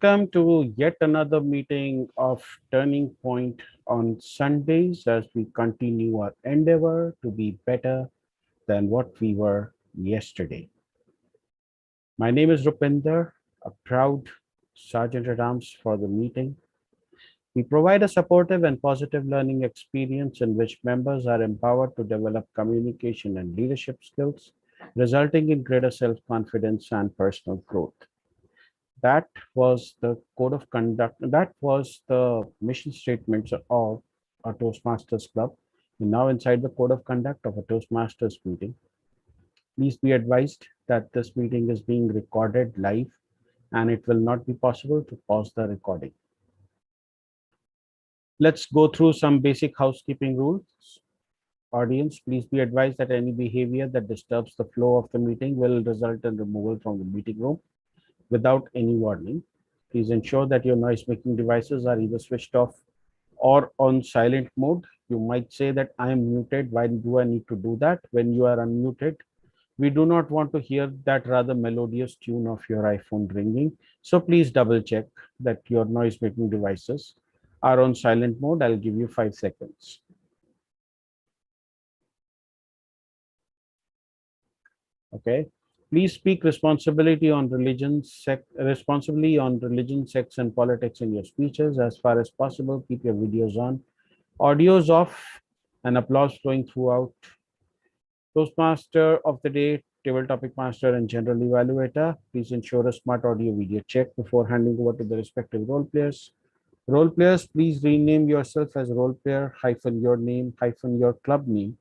Welcome to yet another meeting of Turning Point on Sundays as we continue our endeavor to be better than what we were yesterday. My name is Rupinder, a proud Sergeant at Arms for the meeting. We provide a supportive and positive learning experience in which members are empowered to develop communication and leadership skills, resulting in greater self confidence and personal growth. That was the code of conduct. That was the mission statements of a Toastmasters club. We're now inside the code of conduct of a Toastmasters meeting. Please be advised that this meeting is being recorded live and it will not be possible to pause the recording. Let's go through some basic housekeeping rules. Audience, please be advised that any behavior that disturbs the flow of the meeting will result in removal from the meeting room without any warning. Please ensure that your noise making devices are either switched off or on silent mode. You might say that I am muted. Why do I need to do that when you are unmuted? We do not want to hear that rather melodious tune of your iPhone ringing. So please double check that your noise making devices are on silent mode. I'll give you 5 seconds. Okay. Please speak responsibly on religion, sex, and politics in your speeches. As far as possible, keep your videos on, audios off, and applause flowing throughout. Toastmaster of the day, table topic master, and general evaluator. Please ensure a smart audio video check before handing over to the respective role players. Role players, please rename yourself as role player hyphen your name hyphen your club name.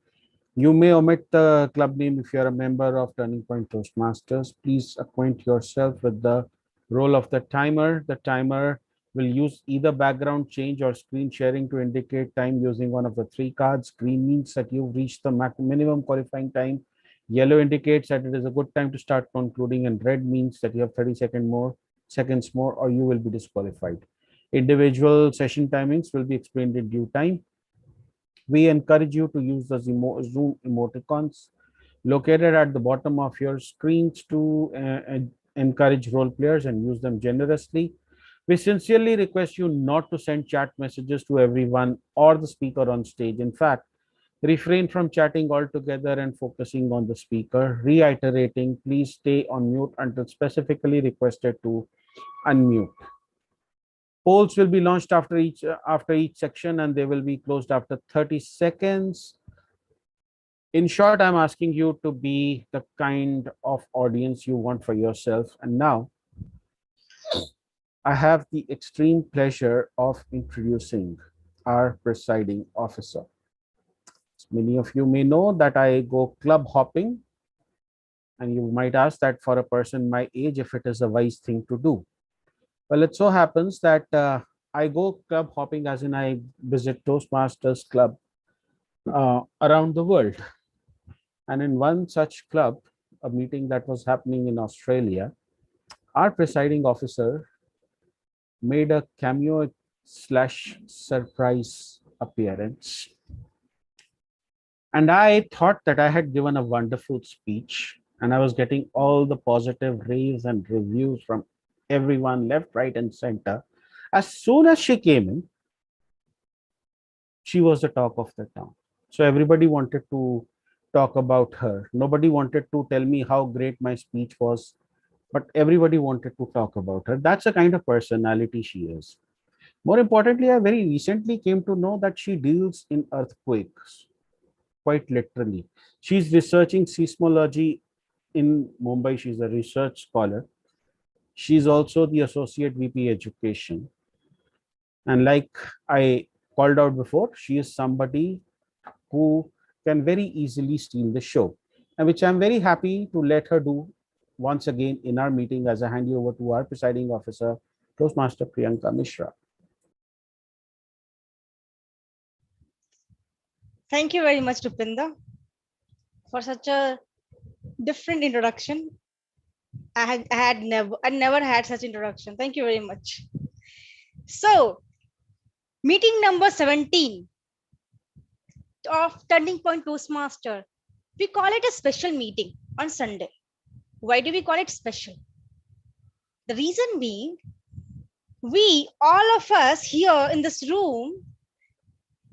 You may omit the club name if you are a member of Turning Point Toastmasters. Please acquaint yourself with the role of the timer. The timer will use either background change or screen sharing to indicate time using one of the three cards. Green means that you've reached the minimum qualifying time. Yellow indicates that it is a good time to start concluding, and red means that you have 30 seconds more, or you will be disqualified. Individual session timings will be explained in due time. We encourage you to use the Zoom emoticons located at the bottom of your screens to encourage role players and use them generously. We sincerely request you not to send chat messages to everyone or the speaker on stage. In fact, refrain from chatting altogether and focusing on the speaker. Reiterating, please stay on mute until specifically requested to unmute. Polls will be launched after each section, and they will be closed after 30 seconds. In short, I'm asking you to be the kind of audience you want for yourself. And now I have the extreme pleasure of introducing our presiding officer. Many of you may know that I go club hopping, and you might ask that for a person my age, if it is a wise thing to do. Well, it so happens that I go club hopping, as in I visit Toastmasters club around the world. And in one such club, a meeting that was happening in Australia, our presiding officer made a cameo slash surprise appearance. And I thought that I had given a wonderful speech, and I was getting all the positive raves and reviews from everyone, left, right, and center. As soon as she came in, she was the talk of the town. So everybody wanted to talk about her. Nobody wanted to tell me how great my speech was, but everybody wanted to talk about her. That's the kind of personality she is. More importantly, I very recently came to know that she deals in earthquakes, quite literally. She's researching seismology in Mumbai. She's a research scholar. She's also the Associate VP Education. And like I called out before, she is somebody who can very easily steal the show, and which I'm very happy to let her do once again in our meeting as I hand you over to our presiding officer, Toastmaster Priyanka Mishra. Thank you very much, Rupinder, for such a different introduction. I never had such introduction. Thank you very much. So, meeting number 17 of Turning Point Toastmaster. We call it a special meeting on Sunday. Why do we call it special? The reason being, we, all of us here in this room,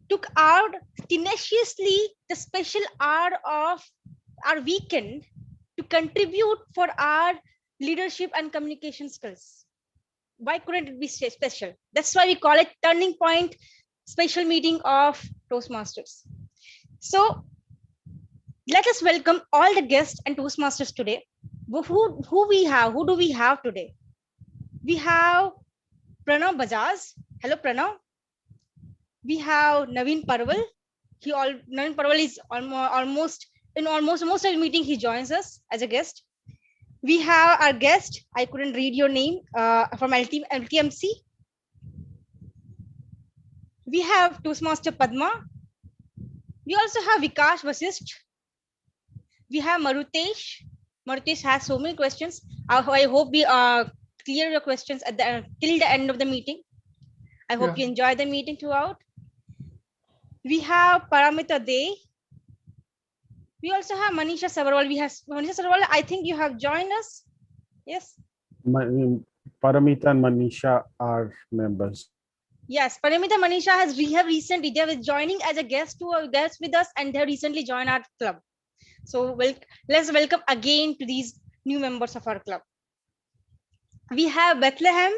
took out tenaciously the special hour of our weekend to contribute for our leadership and communication skills. Why couldn't it be special? That's why we call it turning point special meeting of Toastmasters. So let us welcome all the guests and Toastmasters today. Who we have? Who do we have today? We have Pranav Bajaj. Hello, Pranav. We have Naveen Parwal. Naveen Parwal is almost in almost most of the meeting. He joins us as a guest. We have our guest. I couldn't read your name from LTMC. We have Toastmaster Padma. We also have Vikash Vasisht. We have Marutesh. Marutesh has so many questions. I hope we clear your questions at the till the end of the meeting. I hope you enjoy the meeting throughout. We have Paramita Dey. We also have Manisha Savarwal. We have Manisha Savarwal. I think you have joined us. Yes. Paramita and Manisha are members. Yes, Paramita Manisha have recently, they were joining as a guest with us, and they recently joined our club. So let's welcome again to these new members of our club. We have Bethlehem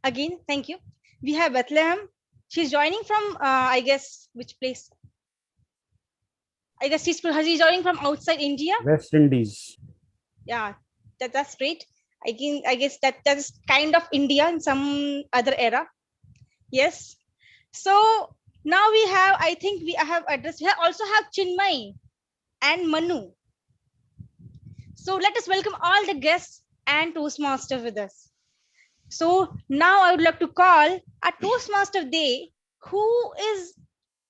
again. Thank you. We have Bethlehem. She's joining from I guess which place? I guess she's joining from outside India. West Indies. Yeah, that's great. I guess that's kind of India in some other era. Yes. So now we have, I think we have addressed, we also have Chinmay and Manu. So let us welcome all the guests and Toastmaster with us. So now I would like to call a Toastmaster Day who is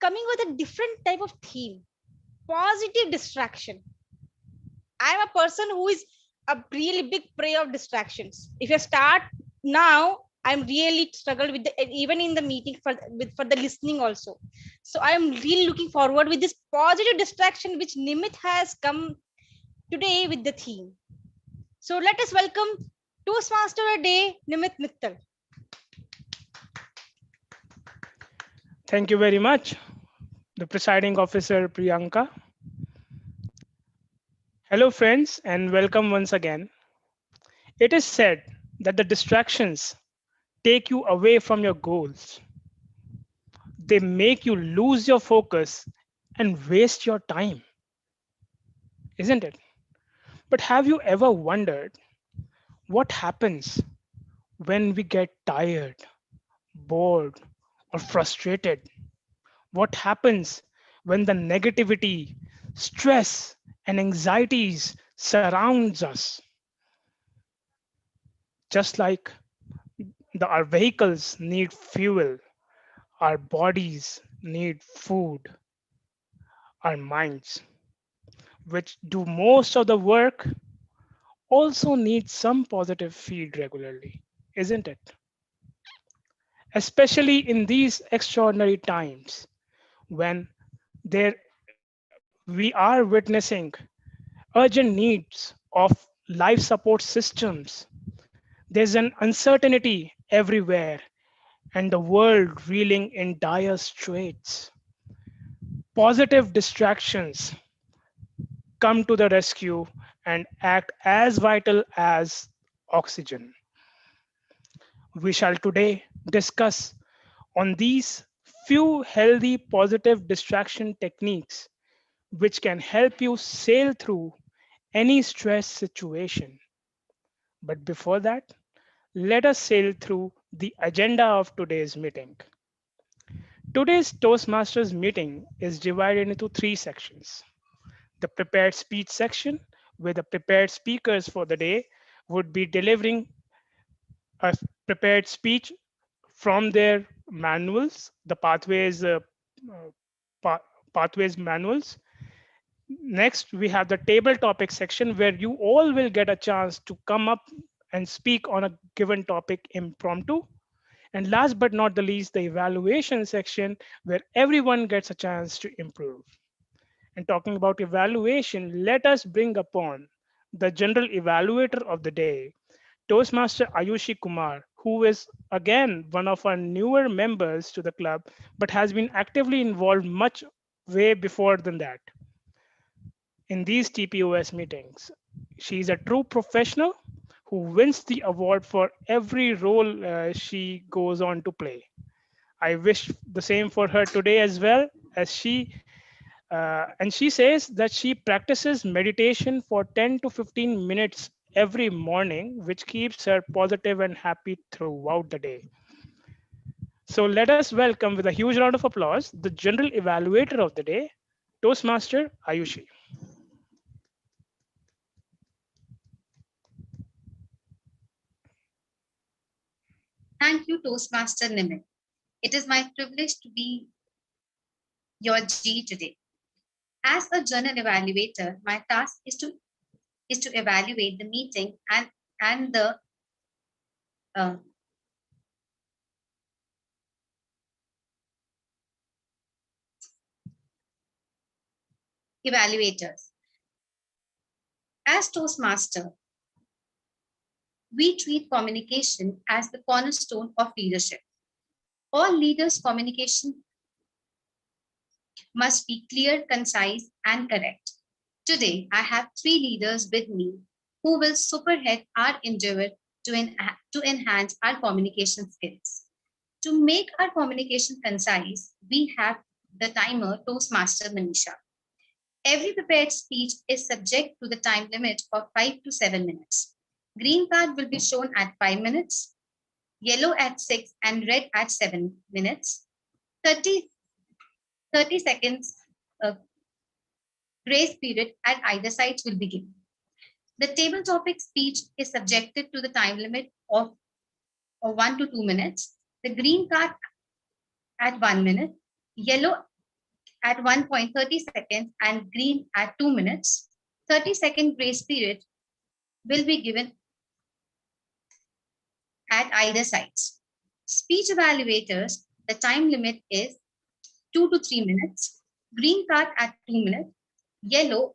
coming with a different type of theme, positive distraction. I'm a person who is a really big prey of distractions. If you start now, I'm really struggled with even in the meeting for the listening also. So I'm really looking forward with this positive distraction which Nimit has come today with the theme. So let us welcome Toastmaster a Day, Nimit Mittal. Thank you very much, the presiding officer Priyanka. Hello friends and welcome once again. It is said that the distractions take you away from your goals. They make you lose your focus and waste your time, isn't it? But have you ever wondered what happens when we get tired, bored, or frustrated? What happens when the negativity, stress, and anxieties surrounds us? Just like our vehicles need fuel, our bodies need food, our minds, which do most of the work, also need some positive feed regularly, isn't it? Especially in these extraordinary times when we are witnessing urgent needs of life support systems. There's an uncertainty everywhere and the world reeling in dire straits. Positive distractions come to the rescue and act as vital as oxygen. We shall today discuss on these few healthy positive distraction techniques which can help you sail through any stress situation. But before that, let us sail through the agenda of today's meeting. Today's Toastmasters meeting is divided into 3 sections. The prepared speech section, where the prepared speakers for the day would be delivering a prepared speech from their manuals, the pathways manuals. Next, we have the table topic section where you all will get a chance to come up and speak on a given topic impromptu. And last but not the least, the evaluation section where everyone gets a chance to improve. And talking about evaluation, let us bring upon the general evaluator of the day, Toastmaster Ayushi Kumar, who is again one of our newer members to the club, but has been actively involved much way before than that in these TPOS meetings. She's a true professional who wins the award for every role she goes on to play. I wish the same for her today as well, as and she says that she practices meditation for 10 to 15 minutes every morning, which keeps her positive and happy throughout the day. So let us welcome with a huge round of applause the general evaluator of the day, Toastmaster Ayushi. Thank you, Toastmaster Nimit. It is my privilege to be your G today. As a journal evaluator, my task is to evaluate the meeting and the uh, evaluators. As Toastmaster, we treat communication as the cornerstone of leadership. All leaders' communication must be clear, concise, and correct. Today, I have 3 leaders with me who will superhead our endeavor to enhance our communication skills. To make our communication concise, we have the timer Toastmaster Manisha. Every prepared speech is subject to the time limit of 5 to 7 minutes. Green card will be shown at 5 minutes, yellow at 6, and red at 7 minutes. 30 seconds grace period at either side will be given. The table topic speech is subjected to the time limit of 1 to 2 minutes. The green card at 1 minute, yellow at 1.30 seconds, and green at 2 minutes. 30-second grace period will be given at either sides. Speech evaluators, the time limit is 2 to 3 minutes. Green card at 2 minutes, yellow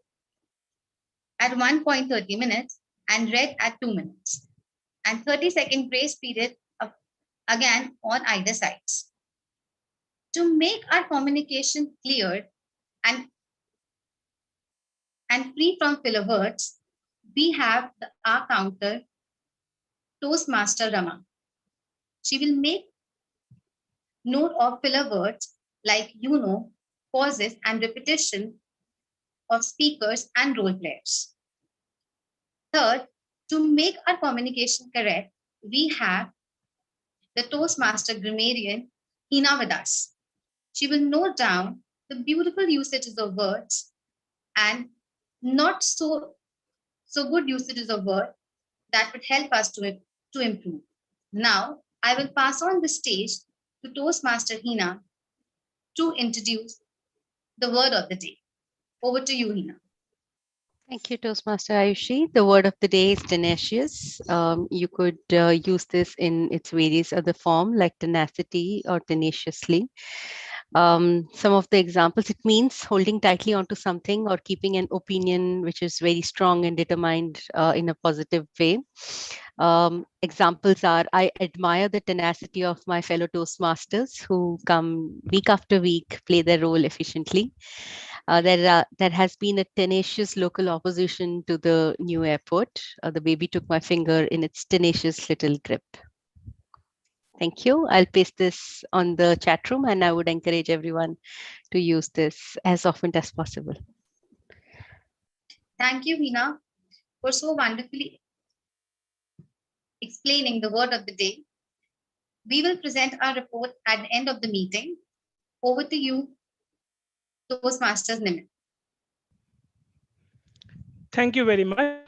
at 1.30 minutes, and red at 2 minutes. And 30-second grace period again on either sides. To make our communication clear and free from filler words, we have our counter, Toastmaster Rama. She will make note of filler words like pauses, and repetition of speakers and role players. Third, to make our communication correct, we have the Toastmaster grammarian, Hina with us. She will note down the beautiful usages of words and not so good usages of words that would help us to improve. Now, I will pass on the stage to Toastmaster Hina to introduce the word of the day. Over to you, Hina. Thank you, Toastmaster Ayushi. The word of the day is tenacious. You could use this in its various other form like tenacity or tenaciously. Some of the examples, it means holding tightly onto something or keeping an opinion which is very strong and determined in a positive way. Examples are, I admire the tenacity of my fellow Toastmasters who come week after week, play their role efficiently. There has been a tenacious local opposition to the new airport. The baby took my finger in its tenacious little grip. Thank you. I'll paste this on the chat room and I would encourage everyone to use this as often as possible. Thank you, Hina, for so wonderfully explaining the word of the day. We will present our report at the end of the meeting. Over to you, Toastmasters Nimit. Thank you very much,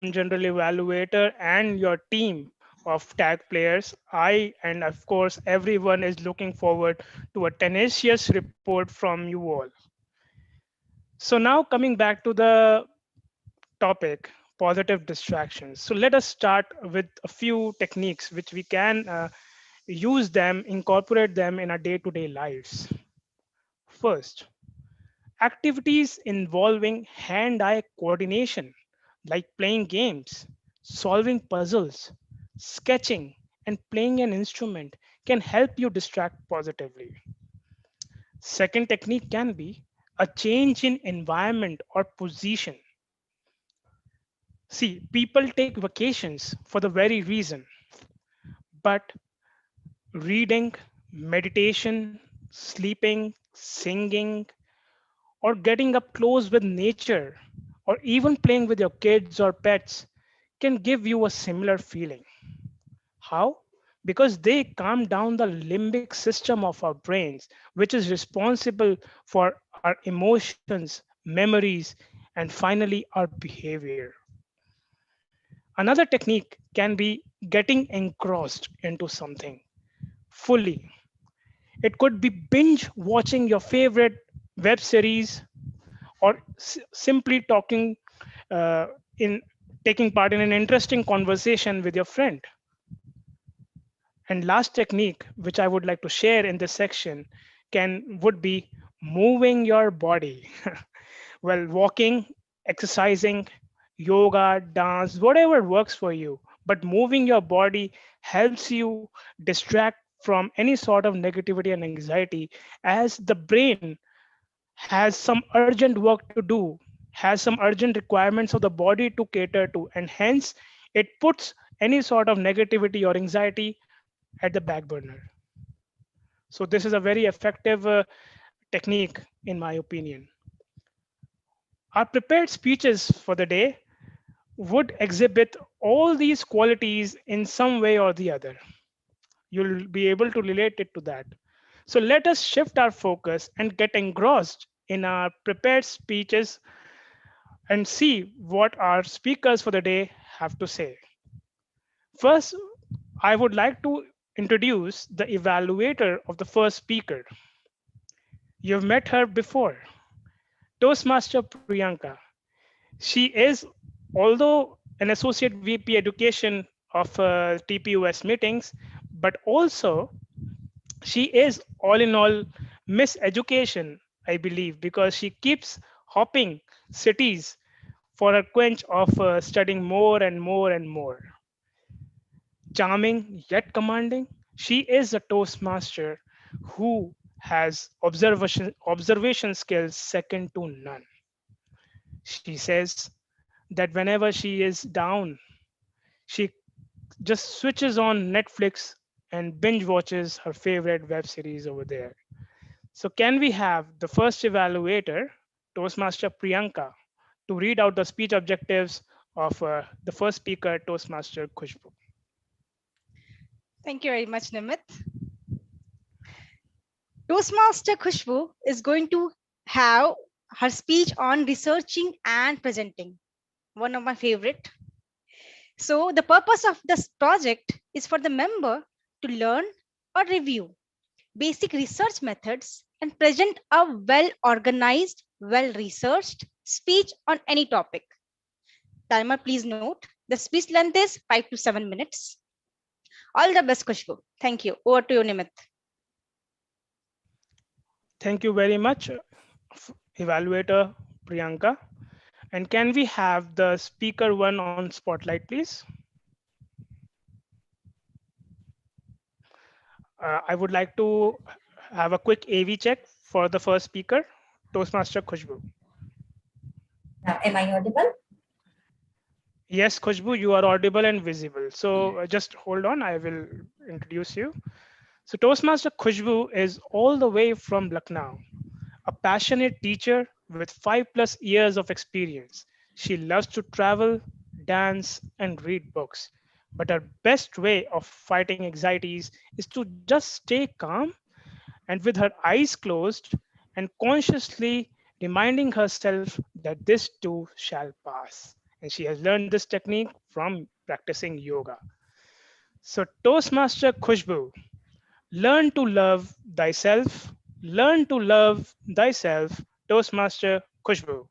General Evaluator and your team of tag players. I and of course everyone is looking forward to a tenacious report from you all. So now coming back to the topic, positive distractions. So let us start with a few techniques which we can use them, incorporate them in our day-to-day lives. First, activities involving hand-eye coordination, like playing games, solving puzzles, sketching, and playing an instrument can help you distract positively. Second technique can be a change in environment or position. See, people take vacations for the very reason, but reading, meditation, sleeping, singing, or getting up close with nature, or even playing with your kids or pets can give you a similar feeling. How? Because they calm down the limbic system of our brains, which is responsible for our emotions, memories, and finally our behavior. Another technique can be getting engrossed into something fully. It could be binge watching your favorite web series or simply talking in taking part in an interesting conversation with your friend. And last technique, which I would like to share in this section, would be moving your body. Well, walking, exercising, yoga, dance, whatever works for you. But moving your body helps you distract from any sort of negativity and anxiety, as the brain has some urgent work to do, has some urgent requirements of the body to cater to, and hence it puts any sort of negativity or anxiety at the back burner. So this is a very effective technique, in my opinion. Our prepared speeches for the day would exhibit all these qualities in some way or the other. You'll be able to relate it to that. So let us shift our focus and get engrossed in our prepared speeches and see what our speakers for the day have to say. First, I would like to introduce the evaluator of the first speaker. You've met her before, Toastmaster Priyanka. She is, although an associate VP education of TPUS meetings, but also she is all in all Miss Education, I believe, because she keeps hopping cities for a quench of studying more and more and more. Charming yet commanding, she is a Toastmaster who has observation skills second to none. She says that whenever she is down, she just switches on Netflix and binge watches her favorite web series over there. So, can we have the first evaluator, Toastmaster Priyanka, to read out the speech objectives of the first speaker, Toastmaster Khushbu? Thank you very much, Nimit. Toastmaster Khushbu is going to have her speech on researching and presenting, one of my favorite. So the purpose of this project is for the member to learn or review basic research methods and present a well organized, well researched speech on any topic. Timer, please note the speech length is 5 to 7 minutes. All the best, Khushbu. Thank you. Over to you, Nimit. Thank you very much, evaluator Priyanka. And can we have the speaker one on spotlight, please? I would like to have a quick AV check for the first speaker, Toastmaster Khushbu. Am I audible? Yes, Khushbu, you are audible and visible. So just hold on, I will introduce you. So Toastmaster Khushbu is all the way from Lucknow, a passionate teacher with 5+ years of experience. She loves to travel, dance, and read books. But her best way of fighting anxieties is to just stay calm and with her eyes closed and consciously reminding herself that this too shall pass. And she has learned this technique from practicing yoga. So, Toastmaster Khushbu, learn to love thyself. Learn to love thyself, Toastmaster Khushbu.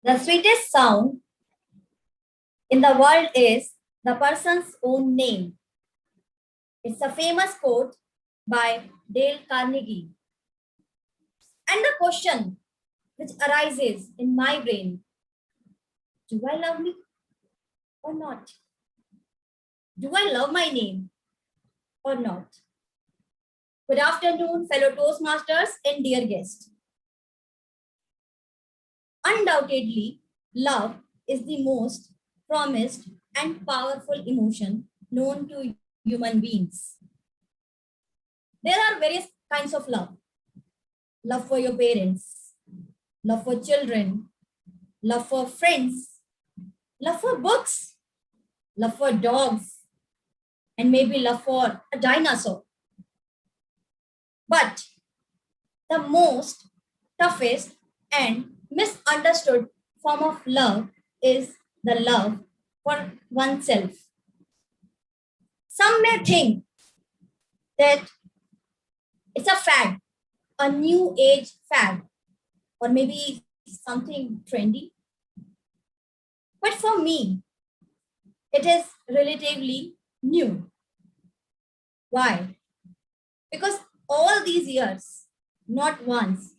The sweetest sound in the world is the person's own name. It's a famous quote by Dale Carnegie. And the question which arises in my brain, Do I love me or not? Do I love my name or not? Good afternoon, fellow Toastmasters and dear guests. Undoubtedly, love is the most promised and powerful emotion known to human beings. There are various kinds of love. Love for your parents, love for children, love for friends, love for books, love for dogs, and maybe love for a dinosaur. But the most toughest and misunderstood form of love is the love for oneself. Some may think that it's a fad, a new age fad, or maybe something trendy. But for me, it is relatively new. Why? Because all these years, not once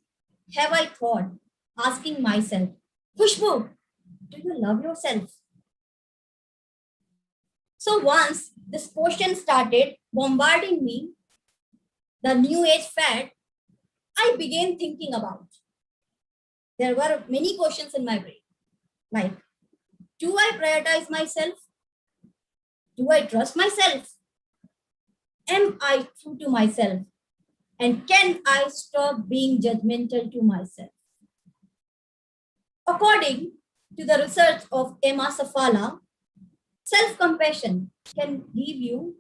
have I thought asking myself, Khushbu, do you love yourself? So once this question started bombarding me, the new age fad, I began thinking about. There were many questions in my brain, like, do I prioritize myself? Do I trust myself? Am I true to myself? And can I stop being judgmental to myself? According to the research of Emma Safala, self-compassion can give you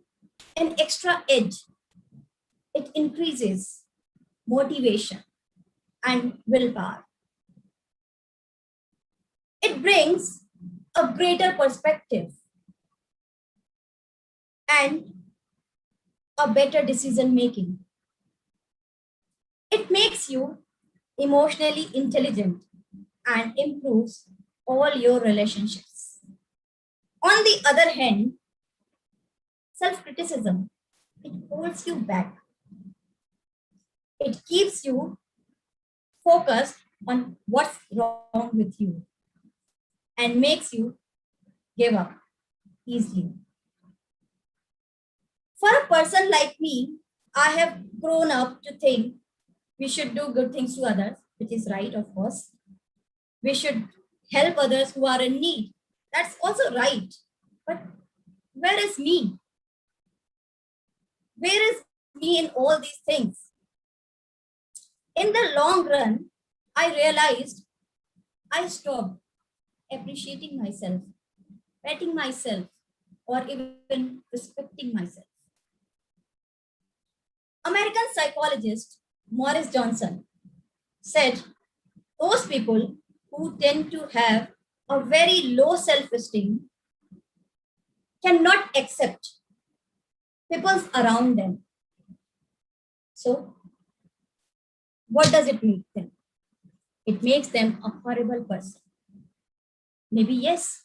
an extra edge. It increases motivation and willpower. It brings a greater perspective and a better decision making. It makes you emotionally intelligent and improves all your relationships. On the other hand, self-criticism, it holds you back. It keeps you focused on what's wrong with you and makes you give up easily. For a person like me, I have grown up to think we should do good things to others, which is right, of course. We should help others who are in need. That's also right. But where is me? Where is me in all these things? In the long run, I realized I stopped appreciating myself, petting myself, or even respecting myself. American psychologist Morris Johnson said those people who tend to have a very low self-esteem cannot accept people around them. So, what does it make them? It makes them a horrible person. Maybe yes.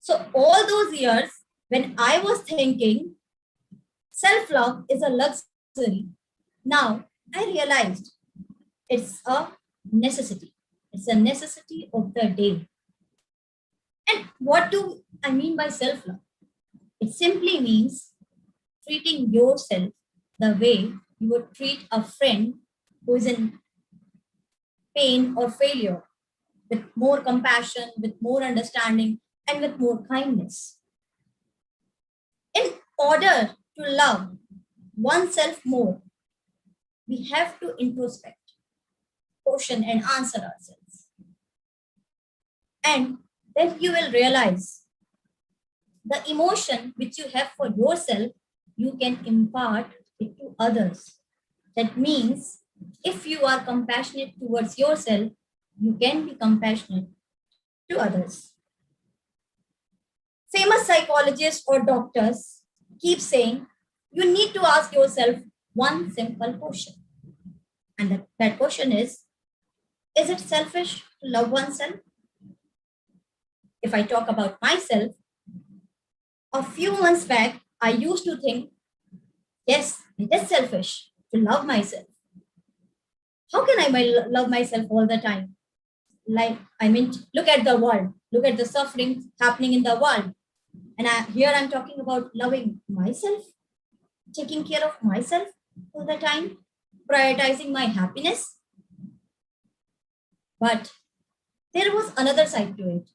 So, all those years when I was thinking self-love is a luxury, now I realized it's a necessity. It's a necessity of the day. And what do I mean by self-love? It simply means treating yourself the way you would treat a friend who is in pain or failure, with more compassion, with more understanding, and with more kindness. In order to love oneself more, we have to introspect, question, and answer ourselves. And then you will realize the emotion which you have for yourself, you can impart it to others. That means if you are compassionate towards yourself, you can be compassionate to others. Famous psychologists or doctors keep saying you need to ask yourself one simple question. And that question is it selfish to love oneself? If I talk about myself, a few months back, I used to think, yes, it is selfish to love myself. How can I love myself all the time? like, I mean, look at the world, look at the suffering happening in the world. And here I'm talking about loving myself, taking care of myself all the time, prioritizing my happiness. But there was another side to it.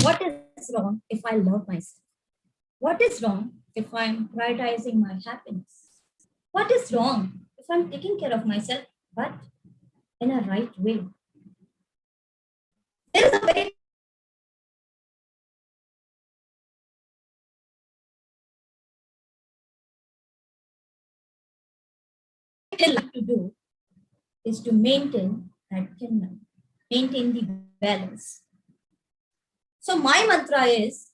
What is wrong if I love myself? What is wrong if I'm prioritizing my happiness? What is wrong if I'm taking care of myself, but in a right way? There is a very like to do is to maintain that kingdom, maintain the balance. So my mantra is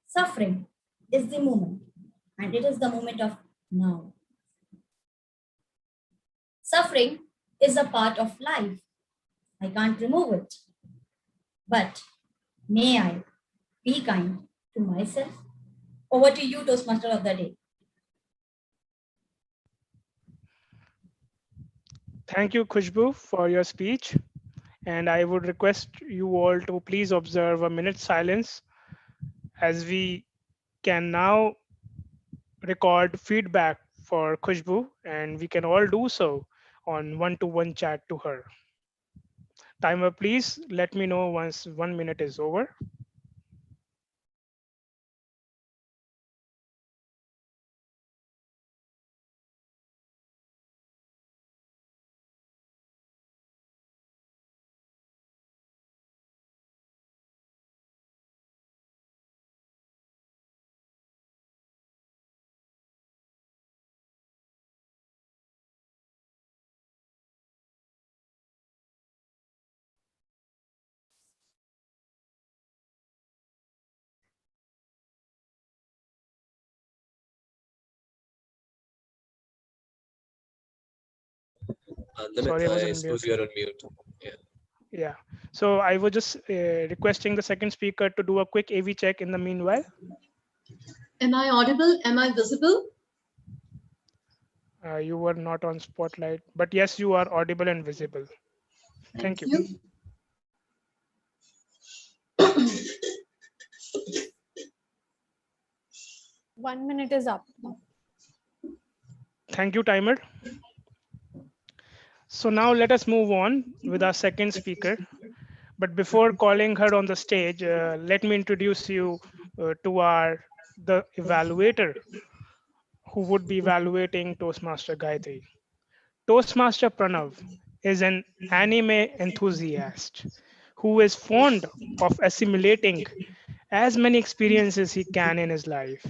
suffering is the moment, and it is the moment of now. Suffering is a part of life. I can't remove it. But may I be kind to myself? Over to you, Toastmaster of the day. Thank you, Khushbu, for your speech. And I would request you all to please observe a minute's silence as we can now record feedback for Khushbu, and we can all do so on one-to-one chat to her. Timer, please let me know once 1 minute is over. Sorry, I was I on suppose mute. you're on mute. Yeah. Yeah. So I was just requesting the second speaker to do a quick AV check in the meanwhile. Am I audible? Am I visible? You were not on spotlight, but yes, you are audible and visible. Thank you. 1 minute is up. Thank you, timer. So now let us move on with our second speaker. But before calling her on the stage, let me introduce you to the evaluator who would be evaluating Toastmaster Gayatri. Toastmaster Pranav is an anime enthusiast who is fond of assimilating as many experiences he can in his life.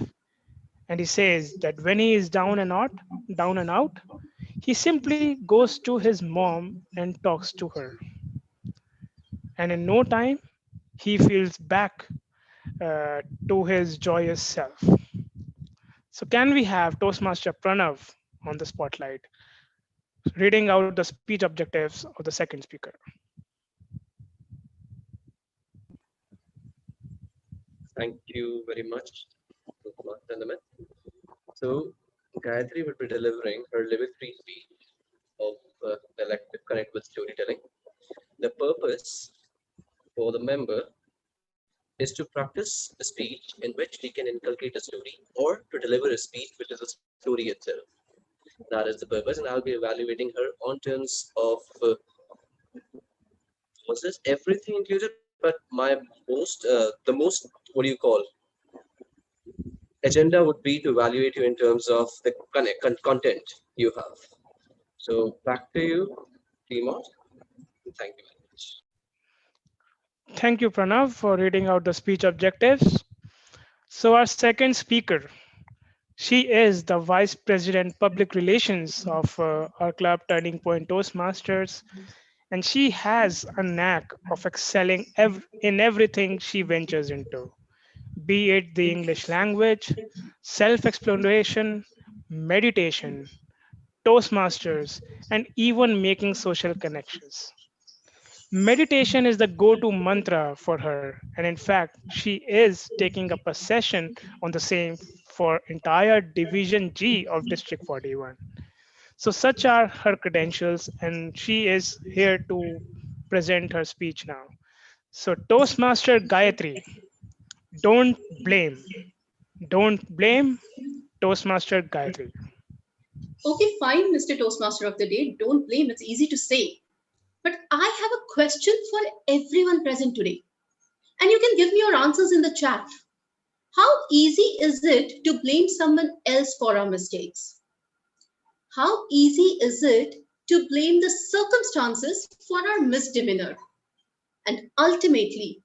And he says that when he is down and out, he simply goes to his mom and talks to her. And in no time, he feels back to his joyous self. So can we have Toastmaster Pranav on the spotlight, reading out the speech objectives of the second speaker? Thank you very much, gentlemen. So Gayatri will be delivering her level 3 speech of the elective connect with storytelling. The purpose for the member is to practice a speech in which he can inculcate a story or to deliver a speech which is a story itself. That is the purpose, and I'll be evaluating her on terms of was this everything included, but my the most, what do you call, agenda would be to evaluate you in terms of the content you have. So back to you, Timor. Thank you very much. Thank you, Pranav, for reading out the speech objectives. So our second speaker, she is the Vice President Public Relations of our club Turning Point Toastmasters, and she has a knack of excelling in everything she ventures into, be it the English language, self-exploration, meditation, Toastmasters, and even making social connections. Meditation is the go-to mantra for her, and in fact, she is taking up a session on the same for entire Division G of District 41. So such are her credentials, and she is here to present her speech now. So Toastmaster Gayatri, don't blame. Don't blame Toastmaster Gayatri. Okay, fine, Mr. Toastmaster of the day. Don't blame, it's easy to say. But I have a question for everyone present today. And you can give me your answers in the chat. How easy is it to blame someone else for our mistakes? How easy is it to blame the circumstances for our misdemeanor? And ultimately,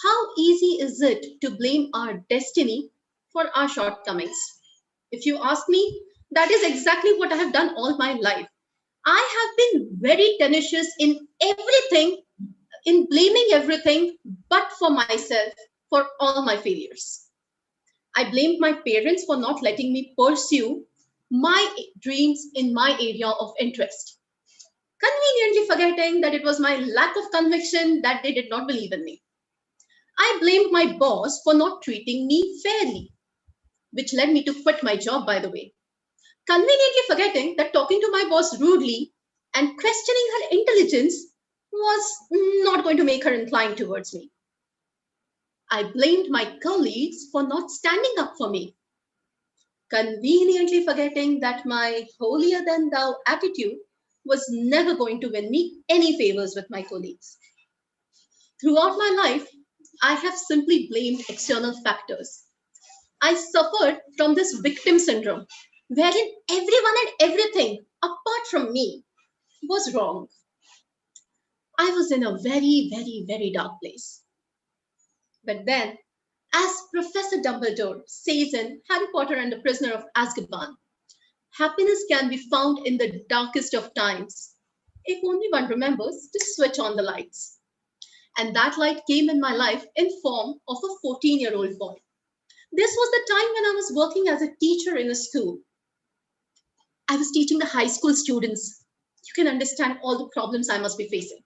how easy is it to blame our destiny for our shortcomings? If you ask me, that is exactly what I have done all my life. I have been very tenacious in everything, in blaming everything but for myself for all my failures. I blamed my parents for not letting me pursue my dreams in my area of interest, conveniently forgetting that it was my lack of conviction that they did not believe in me. I blamed my boss for not treating me fairly, which led me to quit my job, by the way, conveniently forgetting that talking to my boss rudely and questioning her intelligence was not going to make her inclined towards me. I blamed my colleagues for not standing up for me, conveniently forgetting that my holier than thou attitude was never going to win me any favors with my colleagues. Throughout my life, I have simply blamed external factors. I suffered from this victim syndrome, wherein everyone and everything apart from me was wrong. I was in a very, very, very dark place. But then, as Professor Dumbledore says in Harry Potter and the Prisoner of Azkaban, happiness can be found in the darkest of times, if only one remembers to switch on the lights. And that light came in my life in form of a 14-year-old boy. This was the time when I was working as a teacher in a school. I was teaching the high school students. You can understand all the problems I must be facing.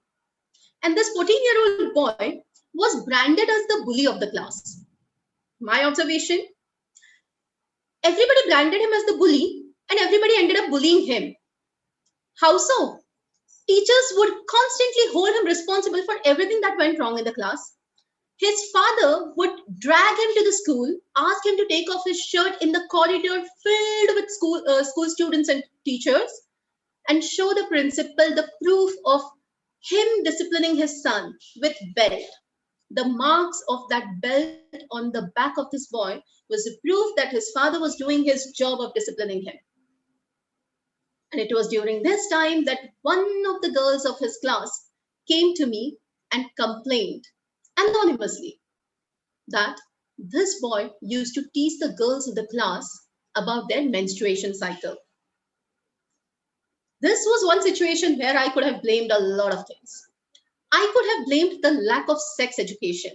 And this 14-year-old boy was branded as the bully of the class. My observation, everybody branded him as the bully and everybody ended up bullying him. How so? Teachers would constantly hold him responsible for everything that went wrong in the class. His father would drag him to the school, ask him to take off his shirt in the corridor filled with school students and teachers, and show the principal the proof of him disciplining his son with belt. The marks of that belt on the back of this boy was the proof that his father was doing his job of disciplining him. And it was during this time that one of the girls of his class came to me and complained anonymously that this boy used to tease the girls of the class about their menstruation cycle. This was one situation where I could have blamed a lot of things. I could have blamed the lack of sex education.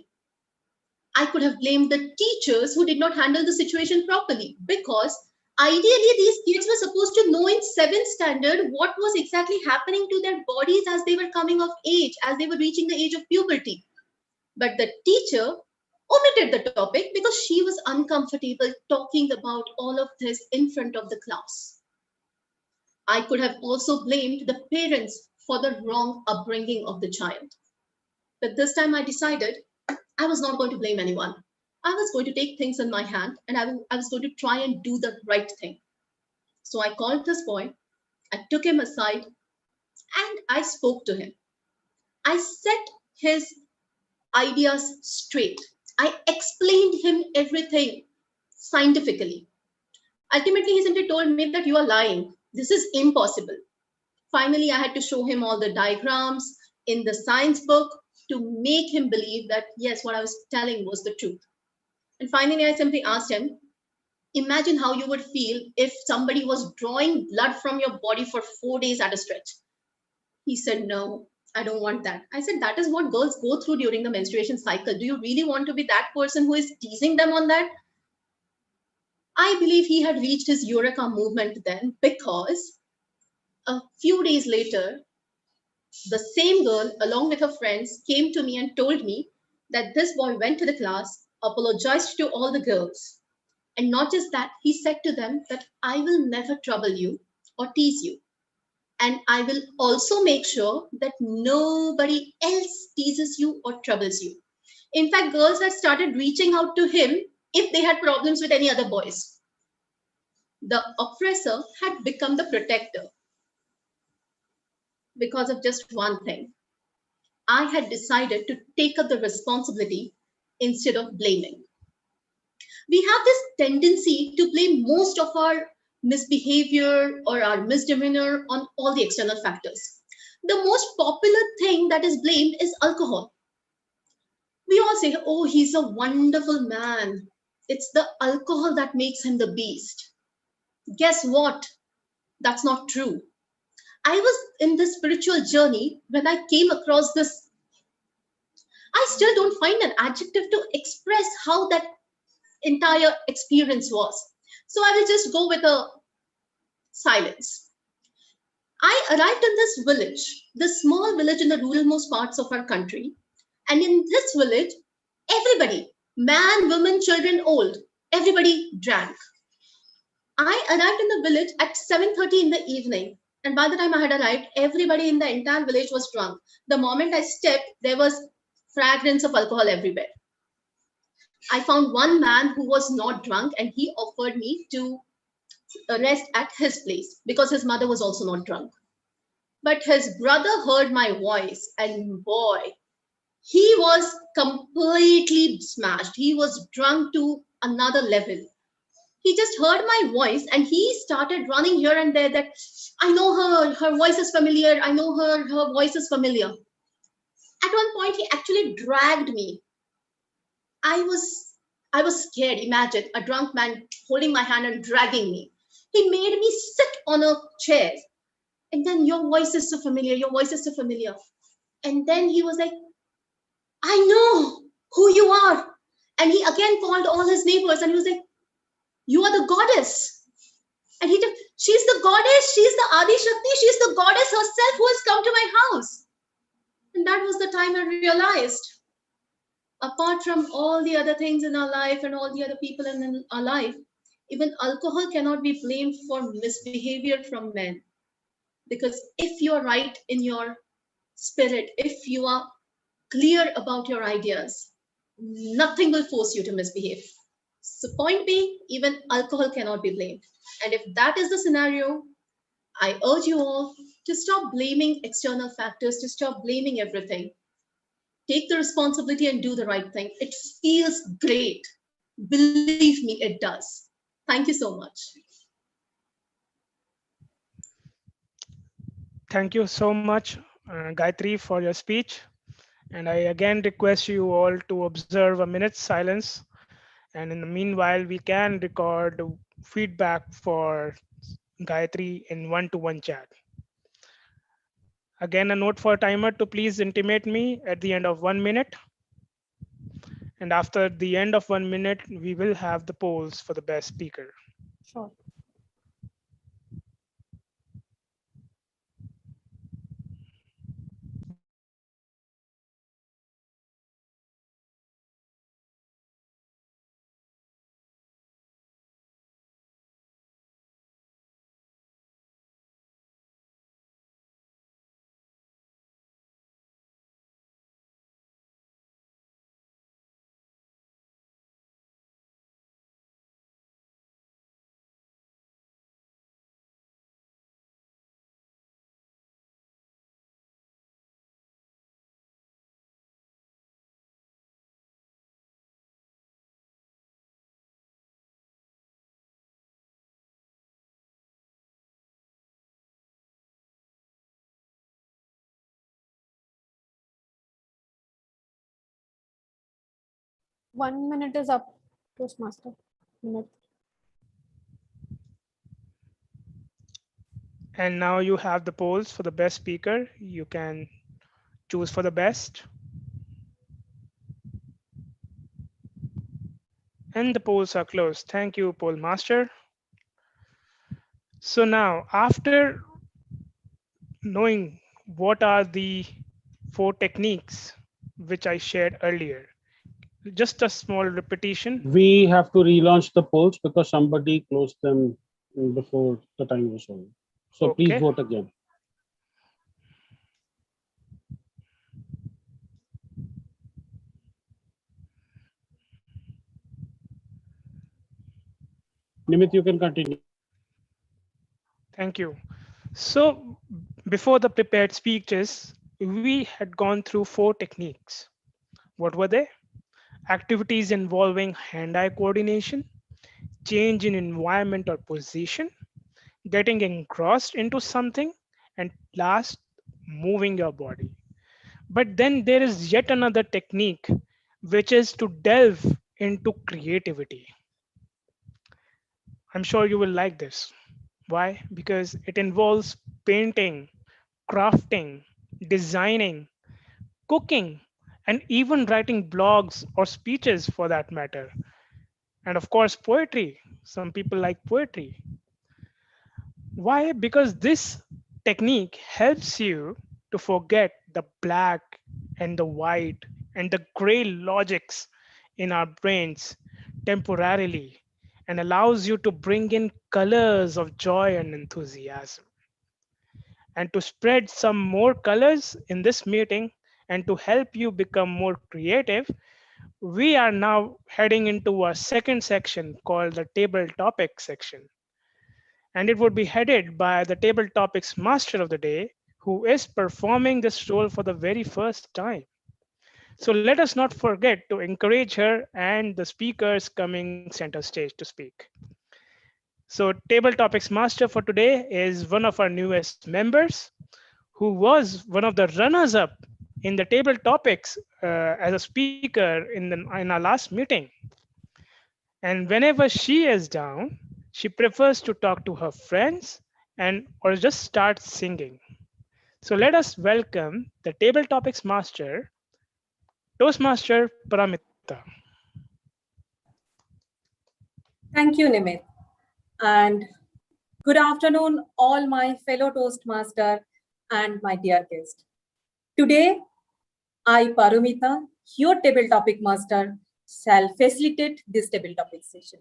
I could have blamed the teachers who did not handle the situation properly, because ideally these kids were supposed to know in 7th standard what was exactly happening to their bodies as they were coming of age, as they were reaching the age of puberty. But the teacher omitted the topic because she was uncomfortable talking about all of this in front of the class. I could have also blamed the parents for the wrong upbringing of the child. But this time I decided I was not going to blame anyone. I was going to take things in my hand and I was going to try and do the right thing. So I called this boy, I took him aside and I spoke to him. I set his ideas straight. I explained him everything scientifically. Ultimately, he simply told me that you are lying. This is impossible. Finally, I had to show him all the diagrams in the science book to make him believe that, yes, what I was telling was the truth. And finally, I simply asked him, imagine how you would feel if somebody was drawing blood from your body for 4 days at a stretch. He said, no, I don't want that. I said, that is what girls go through during the menstruation cycle. Do you really want to be that person who is teasing them on that? I believe he had reached his Eureka movement then, because a few days later, the same girl, along with her friends, came to me and told me that this boy went to the class, apologized to all the girls. And not just that, he said to them that I will never trouble you or tease you. And I will also make sure that nobody else teases you or troubles you. In fact, girls had started reaching out to him if they had problems with any other boys. The oppressor had become the protector because of just one thing. I had decided to take up the responsibility instead of blaming. We have this tendency to blame most of our misbehavior or our misdemeanor on all the external factors. The most popular thing that is blamed is alcohol. We all say, oh, he's a wonderful man. It's the alcohol that makes him the beast. Guess what? That's not true. I was in this spiritual journey when I came across this. I still don't find an adjective to express how that entire experience was. So I will just go with a silence. I arrived in this village, this small village in the ruralmost parts of our country. And in this village, everybody, man, woman, children, old, everybody drank. I arrived in the village at 7:30 in the evening. And by the time I had arrived, everybody in the entire village was drunk. The moment I stepped, there was fragrance of alcohol everywhere. I found one man who was not drunk and he offered me to rest at his place because his mother was also not drunk. But his brother heard my voice and boy, he was completely smashed. He was drunk to another level. He just heard my voice and he started running here and there that I know her voice is familiar. I know her voice is familiar. At one point, he actually dragged me. I was scared. Imagine a drunk man holding my hand and dragging me. He made me sit on a chair. And then your voice is so familiar. Your voice is so familiar. And then he was like, I know who you are. And he again called all his neighbors and he was like, you are the goddess. And he said, she's the goddess. She's the Adi Shakti. She's the goddess herself who has come to my house. And that was the time I realized, apart from all the other things in our life and all the other people in our life, even alcohol cannot be blamed for misbehavior from men. Because if you are right in your spirit, if you are clear about your ideas, nothing will force you to misbehave. So point being, even alcohol cannot be blamed. And if that is the scenario, I urge you all to stop blaming external factors, to stop blaming everything. Take the responsibility and do the right thing. It feels great. Believe me, it does. Thank you so much. Thank you so much, Gayatri, for your speech. And I again request you all to observe a minute's silence. And in the meanwhile, we can record feedback for Gayatri in one-to-one chat. Again, a note for timer to please intimate me at the end of 1 minute. And after the end of 1 minute, we will have the polls for the best speaker. Sure. One minute is up, Toastmaster. Minute. And now you have the polls for the best speaker. You can choose for the best. And the polls are closed. Thank you, poll master. So now, after knowing what are the 4 techniques which I shared earlier, just a small repetition. We have to relaunch the polls because somebody closed them before the time was over. So please Okay. vote again. Nimit, you can continue. Thank you. So before the prepared speeches, we had gone through 4 techniques. What were they? Activities involving hand-eye coordination, change in environment or position, getting engrossed into something, and last, moving your body. But then there is yet another technique, which is to delve into creativity. I'm sure you will like this. Why? Because it involves painting, crafting, designing, cooking, and even writing blogs or speeches for that matter. And of course, poetry. Some people like poetry. Why? Because this technique helps you to forget the black and the white and the gray logics in our brains temporarily and allows you to bring in colors of joy and enthusiasm. And to spread some more colors in this meeting and to help you become more creative, we are now heading into our second section called the table topic section. And it would be headed by the table topics master of the day, who is performing this role for the very first time. So let us not forget to encourage her and the speakers coming center stage to speak. So table topics master for today is one of our newest members who was one of the runners up in the table topics as a speaker in our last meeting. And whenever she is down, she prefers to talk to her friends and or just start singing. So let us welcome the table topics master, Toastmaster Paramita. Thank you, Nimit. And good afternoon, all my fellow Toastmaster and my dear guest. Today, I, Paramita, your table topic master, shall facilitate this table topic session.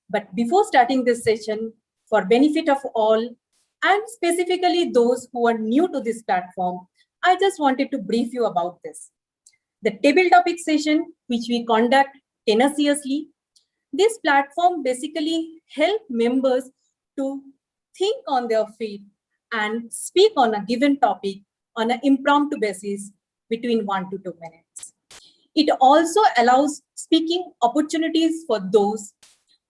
But before starting this session, for benefit of all, and specifically those who are new to this platform, I just wanted to brief you about this. The table topic session, which we conduct tenaciously, this platform basically help members to think on their feet and speak on a given topic on an impromptu basis between 1 to 2 minutes. It also allows speaking opportunities for those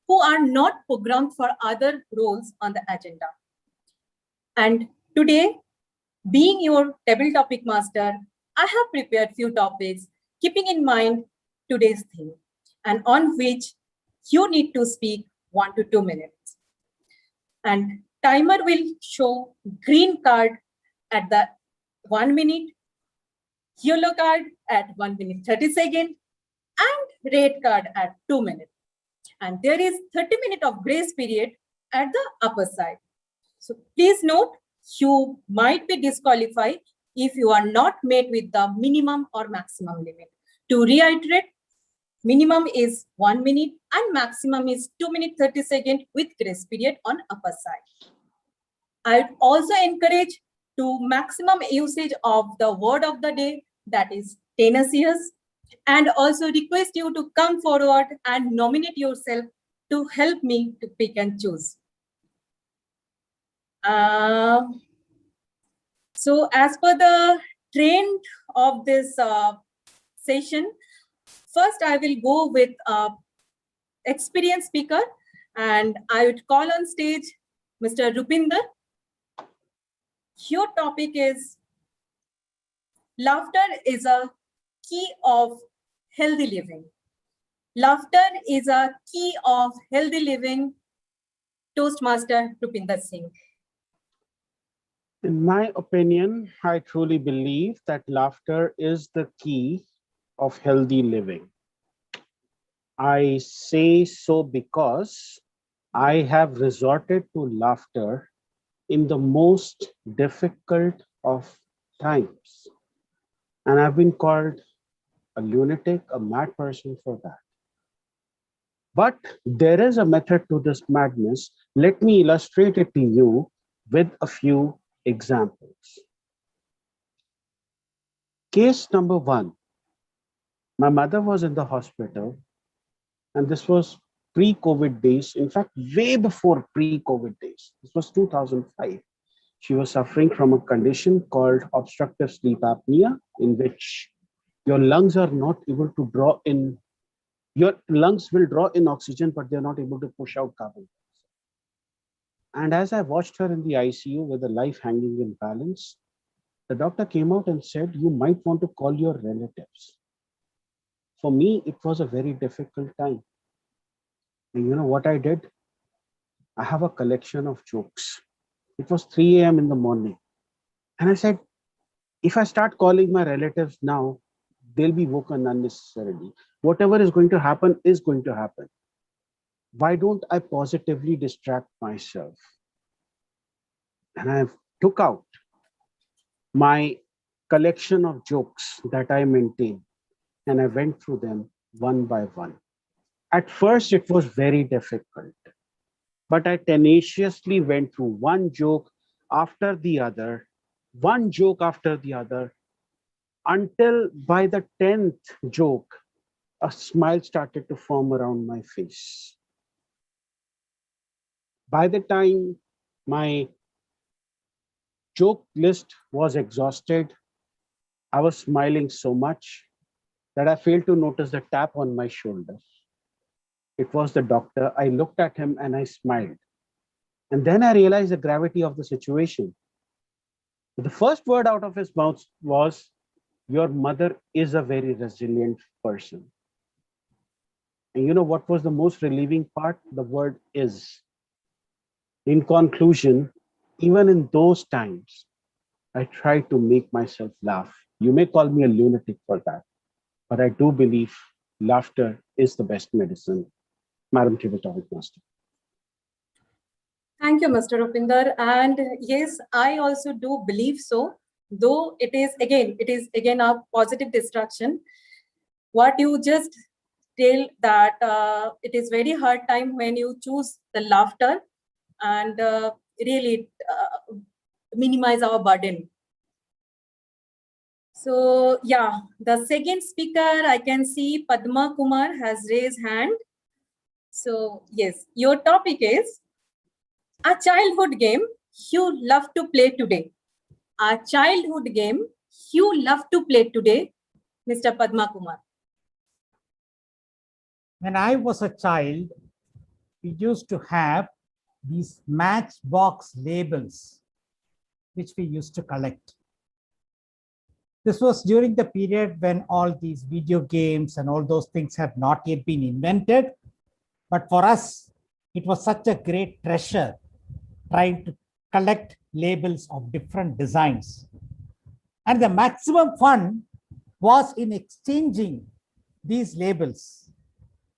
who are not programmed for other roles on the agenda. And today, being your table topic master, I have prepared few topics, keeping in mind today's theme, and on which you need to speak 1 to 2 minutes. And timer will show green card at the 1 minute, yellow card at 1 minute 30 seconds, and red card at 2 minutes. And there is 30 minutes of grace period at the upper side. So please note, you might be disqualified if you are not met with the minimum or maximum limit. To reiterate, minimum is 1 minute and maximum is 2 minutes 30 seconds with grace period on upper side. I also encourage to maximum usage of the word of the day, that is tenacious, and also request you to come forward and nominate yourself to help me to pick and choose. So as per the trend of this session, first I will go with experienced speaker, and I would call on stage Mr. Rupinder. Your topic is laughter is a key of healthy living. Laughter is a key of healthy living. Toastmaster Rupinder Singh. In my opinion, I truly believe that laughter is the key of healthy living. I say so because I have resorted to laughter in the most difficult of times. And I've been called a lunatic, a mad person for that. But there is a method to this madness. Let me illustrate it to you with a few examples. Case number 1. My mother was in the hospital, and this was pre-COVID days, in fact, way before pre-COVID days. This was 2005. She was suffering from a condition called obstructive sleep apnea, in which your lungs are not able to draw in, your lungs will draw in oxygen, but they're not able to push out carbon dioxide. And as I watched her in the ICU with her life hanging in balance, the doctor came out and said, you might want to call your relatives. For me, it was a very difficult time. And you know what I did? I have a collection of jokes. It was 3 a.m. in the morning. And I said, if I start calling my relatives now, they'll be woken unnecessarily. Whatever is going to happen is going to happen. Why don't I positively distract myself? And I took out my collection of jokes that I maintain, and I went through them one by one. At first, it was very difficult, but I tenaciously went through one joke after the other, until by the 10th joke, a smile started to form around my face. By the time my joke list was exhausted, I was smiling so much that I failed to notice the tap on my shoulder. It was the doctor. I looked at him and I smiled. And then I realized the gravity of the situation. The first word out of his mouth was, your mother is a very resilient person. And you know what was the most relieving part? The word is. In conclusion, even in those times, I try to make myself laugh. You may call me a lunatic for that, but I do believe laughter is the best medicine. Madam Table Topic Master. Thank you, Mr. Rupinder. And yes, I also do believe so, though it is again a positive distraction. What you just tell that it is very hard time when you choose the laughter and really minimize our burden. So yeah, the second speaker, I can see Padma Kumar has raised hand. So yes, your topic is a childhood game you love to play today. A childhood game you love to play today, Mr. Padma Kumar. When I was a child, we used to have these matchbox labels, which we used to collect. This was during the period when all these video games and all those things have not yet been invented. But for us, it was such a great treasure trying to collect labels of different designs. And the maximum fun was in exchanging these labels.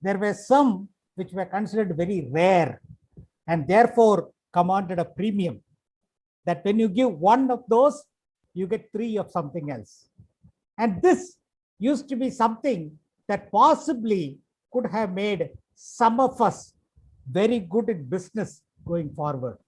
There were some which were considered very rare and therefore commanded a premium, that when you give one of those, you get 3 of something else. And this used to be something that possibly could have made some of us very good in business going forward.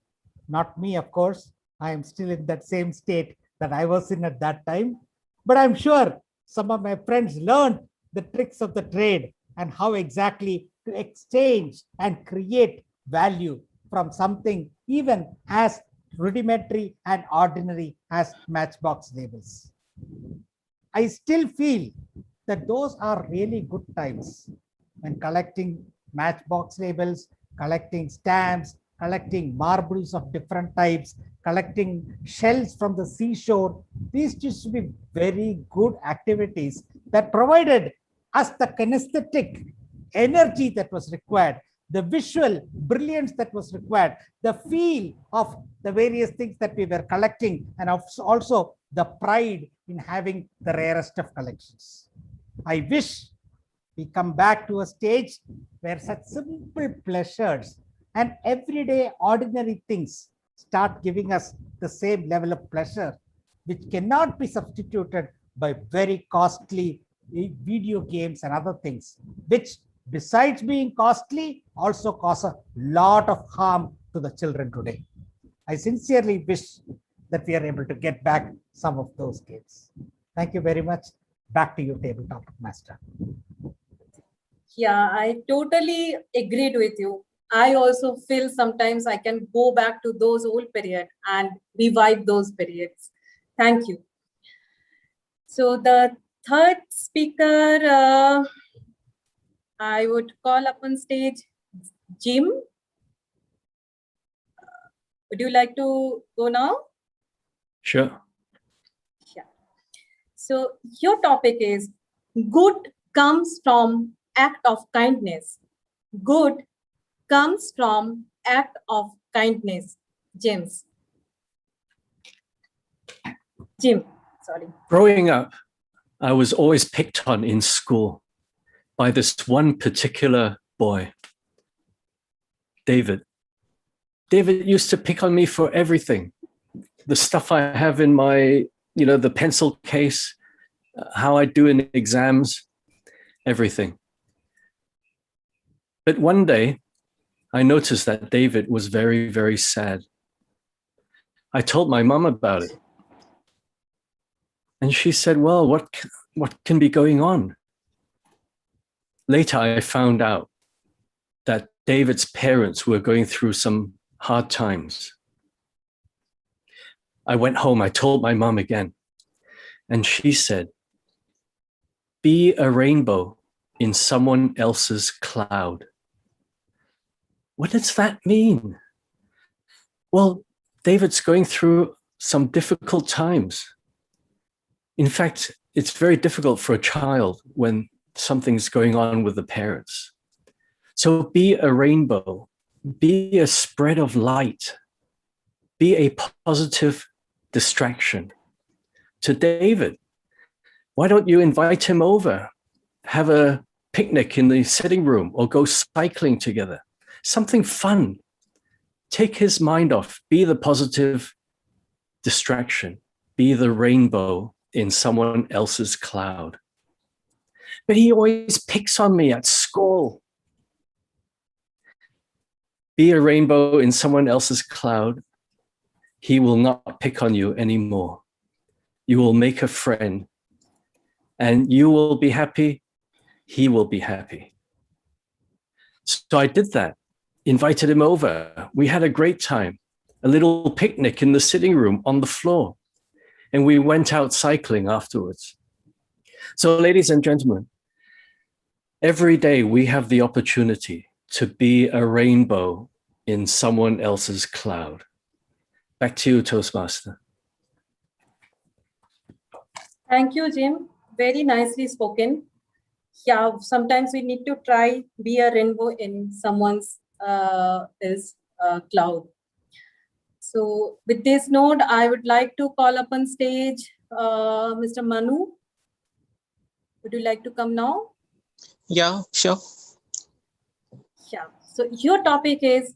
Not me, of course. I am still in that same state that I was in at that time. But I'm sure some of my friends learned the tricks of the trade and how exactly to exchange and create value from something even as rudimentary and ordinary as matchbox labels. I still feel that those are really good times when collecting matchbox labels, collecting stamps, collecting marbles of different types, collecting shells from the seashore. These used to be very good activities that provided us the kinesthetic energy that was required, the visual brilliance that was required, the feel of the various things that we were collecting, and also the pride in having the rarest of collections. I wish we come back to a stage where such simple pleasures and everyday ordinary things start giving us the same level of pleasure, which cannot be substituted by very costly video games and other things, which besides being costly, also cause a lot of harm to the children today. I sincerely wish that we are able to get back some of those games. Thank you very much. Back to you, Tabletop Master. Yeah, I totally agreed with you. I also feel sometimes I can go back to those old period and revive those periods. Thank you. So the third speaker, I would call up on stage Jim. Would you like to go now? Sure. Yeah. So your topic is good comes from act of kindness. Good comes from act of kindness. Jim, sorry. Growing up, I was always picked on in school by this one particular boy, David. David used to pick on me for everything. The stuff I have in my, the pencil case, how I do in exams, everything. But one day, I noticed that David was very, very sad. I told my mom about it. And she said, well, what can be going on? Later, I found out that David's parents were going through some hard times. I went home, I told my mom again, and she said, be a rainbow in someone else's cloud. What does that mean? Well, David's going through some difficult times. In fact, it's very difficult for a child when something's going on with the parents. So be a rainbow, be a spread of light, be a positive distraction. To David, why don't you invite him over, have a picnic in the sitting room or go cycling together? Something fun. Take his mind off, be the positive distraction, be the rainbow in someone else's cloud. But he always picks on me at school. Be a rainbow in someone else's cloud. He will not pick on you anymore. You will make a friend and you will be happy. He will be happy. So I did that, invited him over. We had a great time, a little picnic in the sitting room on the floor. And we went out cycling afterwards. So ladies and gentlemen, every day we have the opportunity to be a rainbow in someone else's cloud. Back to you, Toastmaster. Thank you, Jim. Very nicely spoken. Yeah, sometimes we need to try be a rainbow in someone's cloud. So with this note, I would like to call up on stage Mr. Manu. Would you like to come now? Yeah, sure. Yeah. So your topic is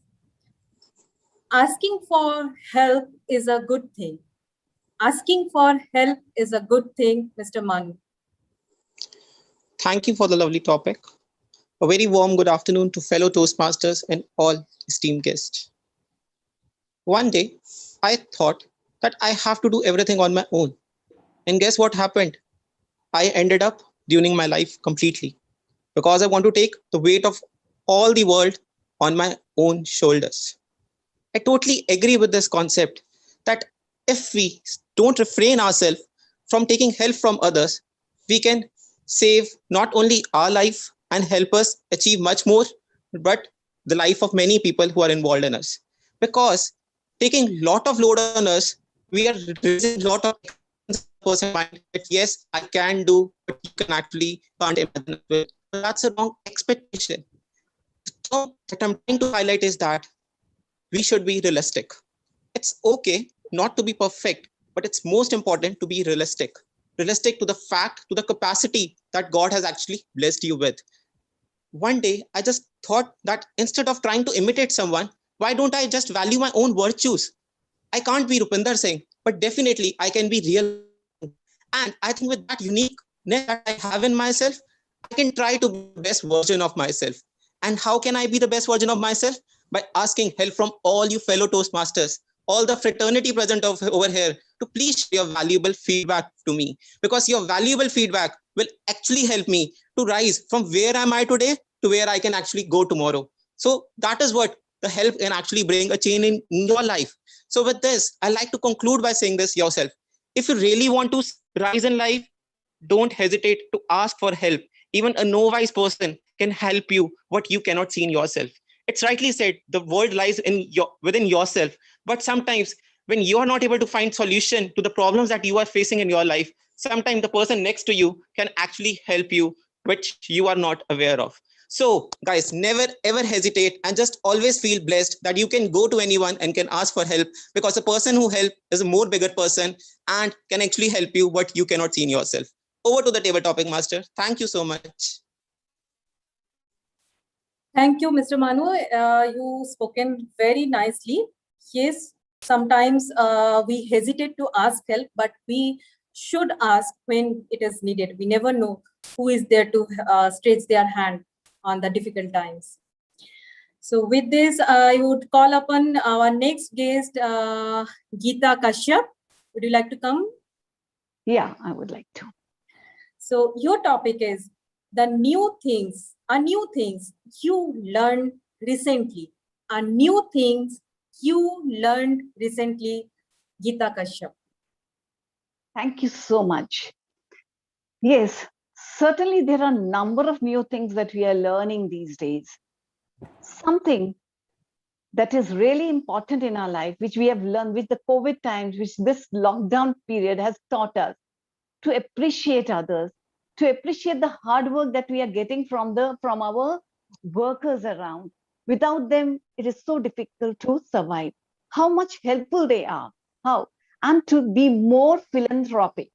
asking for help is a good thing. Asking for help is a good thing, Mr. Manu. Thank you for the lovely topic. A very warm good afternoon to fellow Toastmasters and all esteemed guests. One day, I thought that I have to do everything on my own. And guess what happened? I ended up ruining my life completely because I want to take the weight of all the world on my own shoulders. I totally agree with this concept that if we don't refrain ourselves from taking help from others, we can save not only our life and help us achieve much more, but the life of many people who are involved in us. Because taking a lot of load on us, we are raising a lot of person mind that yes, I can do, but you can actually can't imagine it. That's a wrong expectation. So what I'm trying to highlight is that we should be realistic. It's okay not to be perfect, but it's most important to be realistic. Realistic to the fact, to the capacity that God has actually blessed you with. One day, I just thought that instead of trying to imitate someone, why don't I just value my own virtues? I can't be Rupinder Singh, but definitely I can be real. And I think with that uniqueness that I have in myself, I can try to be the best version of myself. And how can I be the best version of myself? By asking help from all you fellow Toastmasters, all the fraternity present over here, to please share your valuable feedback to me, because your valuable feedback will actually help me to rise from where am I today to where I can actually go tomorrow. So that is what the help can actually bring a change in your life. So with this, I like to conclude by saying this yourself. If you really want to rise in life, don't hesitate to ask for help. Even a novice person can help you what you cannot see in yourself. It's rightly said, the world lies within yourself. But sometimes when you are not able to find solution to the problems that you are facing in your life, sometimes the person next to you can actually help you, which you are not aware of. So guys, never ever hesitate and just always feel blessed that you can go to anyone and can ask for help, because the person who helps is a more bigger person and can actually help you what you cannot see in yourself. Over to the table topic master. Thank you so much. Thank you, Mr. Manu. You spoken very nicely. Yes, sometimes we hesitate to ask help, but we should ask when it is needed. We never know who is there to stretch their hand on the difficult times. So with this, I would call upon our next guest, Geeta Kashyap. Would you like to come? Yeah, I would like to. So your topic is the new things you learned recently. New things you learned recently, Geeta Kashyap. Thank you so much. Yes, certainly there are a number of new things that we are learning these days. Something that is really important in our life, which we have learned with the COVID times, which this lockdown period has taught us to appreciate others, to appreciate the hard work that we are getting from our workers around. Without them, it is so difficult to survive. How much helpful they are, how, and to be more philanthropic.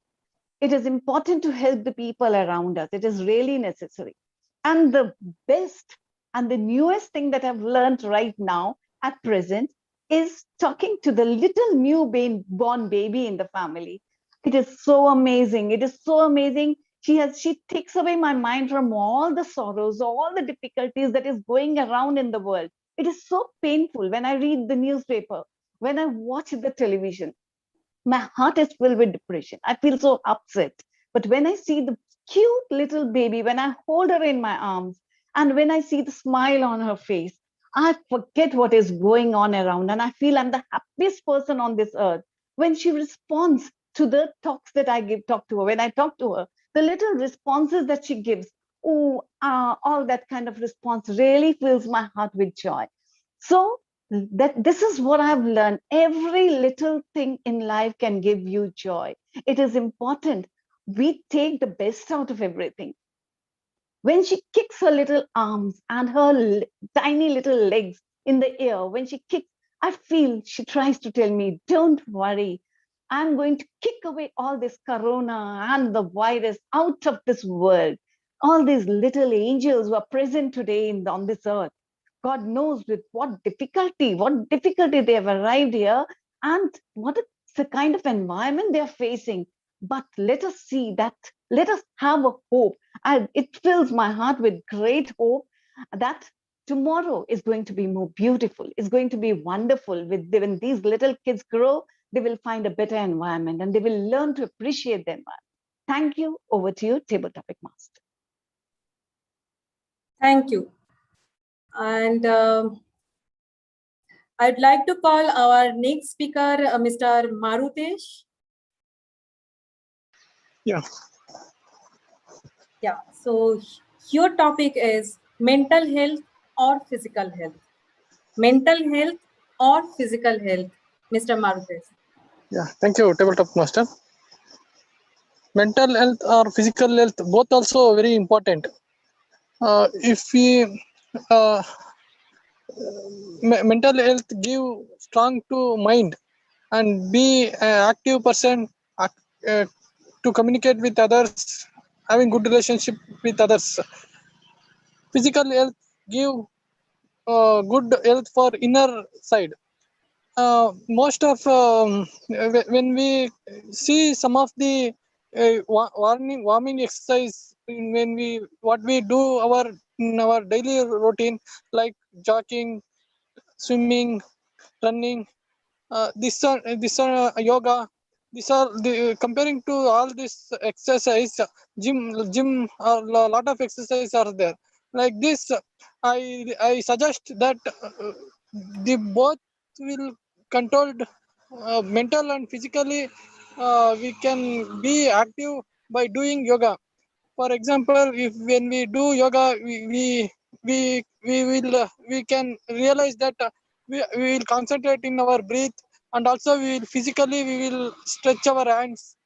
It is important to help the people around us. It is really necessary. And the best and the newest thing that I've learned right now at present is talking to the little newborn baby in the family. It is so amazing. It is so amazing. She takes away my mind from all the sorrows, all the difficulties that is going around in the world. It is so painful when I read the newspaper, when I watch the television. My heart is filled with depression. I feel so upset. But when I see the cute little baby, when I hold her in my arms, and when I see the smile on her face, I forget what is going on around. And I feel I'm the happiest person on this earth. When she responds to the talks that I talk to her, when I talk to her, the little responses that she gives, all that kind of response really fills my heart with joy. So that this is what I've learned. Every little thing in life can give you joy. It is important we take the best out of everything. When she kicks her little arms and her tiny little legs in the air, when she kicks, I feel she tries to tell me, don't worry, I'm going to kick away all this corona and the virus out of this world. All these little angels who are present today on this earth, God knows with what difficulty they have arrived here and what the kind of environment they're facing. But let us see that, let us have a hope. It fills my heart with great hope that tomorrow is going to be more beautiful, is going to be wonderful. When these little kids grow, they will find a better environment and they will learn to appreciate the environment. Thank you. Over to you, Table Topic Master. Thank you. And I'd like to call our next speaker, Mr. Marutesh. Yeah. Yeah. So your topic is mental health or physical health. Mental health or physical health, Mr. Marutesh. Yeah. Thank you, Tabletop Master. Mental health or physical health, both also very important. If we mental health give strong to mind and be an active person to communicate with others, having good relationship with others. Physical health give good health for inner side. Most of when we see some of the warming exercise, when what we do in our daily routine, like jogging, swimming, running, this are yoga. These are comparing to all this exercise. Gym, a lot of exercise are there. Like this, I suggest that the both will controlled mental and physically. We can be active by doing yoga. For example, if when we do yoga, we can realize that we will concentrate in our breath, and also we will physically we will stretch our hands,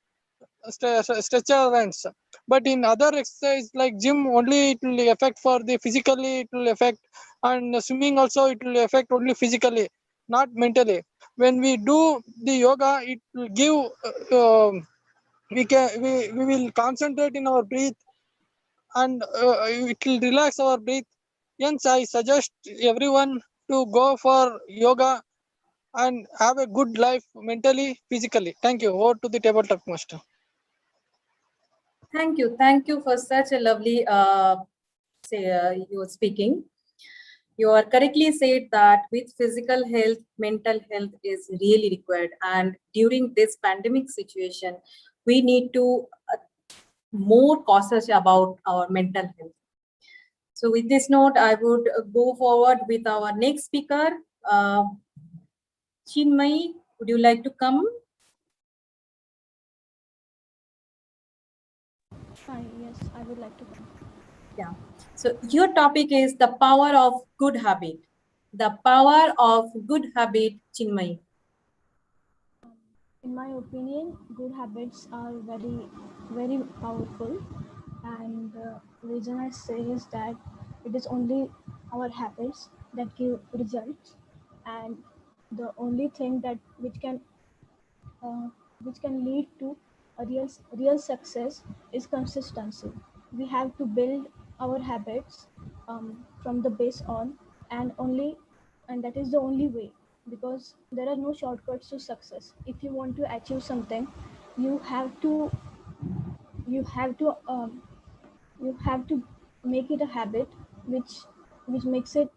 stretch our hands. But in other exercise like gym, only it will affect for the physically it will affect, and swimming also it will affect only physically, not mentally. When we do the yoga, it will give we will concentrate in our breath, and it will relax our breath. Hence, I suggest everyone to go for yoga and have a good life mentally, physically. Thank you. Over to the tabletop master. Thank you. Thank you for such a lovely you speaking. You are correctly said that with physical health, mental health is really required. And during this pandemic situation, we need to more cautious about our mental health. So with this note, I would go forward with our next speaker. Chinmay, would you like to come? Hi, yes, I would like to come. Yeah. So your topic is the power of good habit. The power of good habit, Chinmay. In my opinion, good habits are very, very powerful. And the reason I say is that it is only our habits that give results. And the only thing that which can lead to a real success is consistency. We have to build our habits from the base on, and that is the only way, because there are no shortcuts to success. If you want to achieve something, you have to you have to you have to make it a habit, which which makes it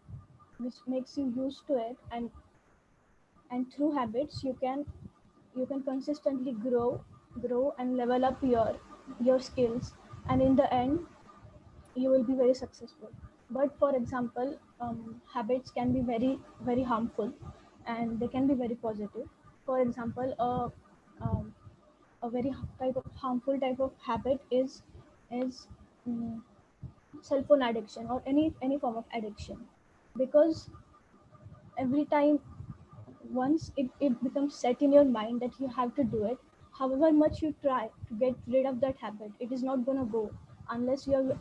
which makes you used to it, and through habits you can consistently grow and level up your skills, and in the end you will be very successful. But for example, habits can be very harmful, and they can be very positive. For example, a very harmful type of habit is um, cell phone addiction, or any form of addiction, because every time, once it becomes set in your mind that you have to do it, however much you try to get rid of that habit, it is not going to go unless you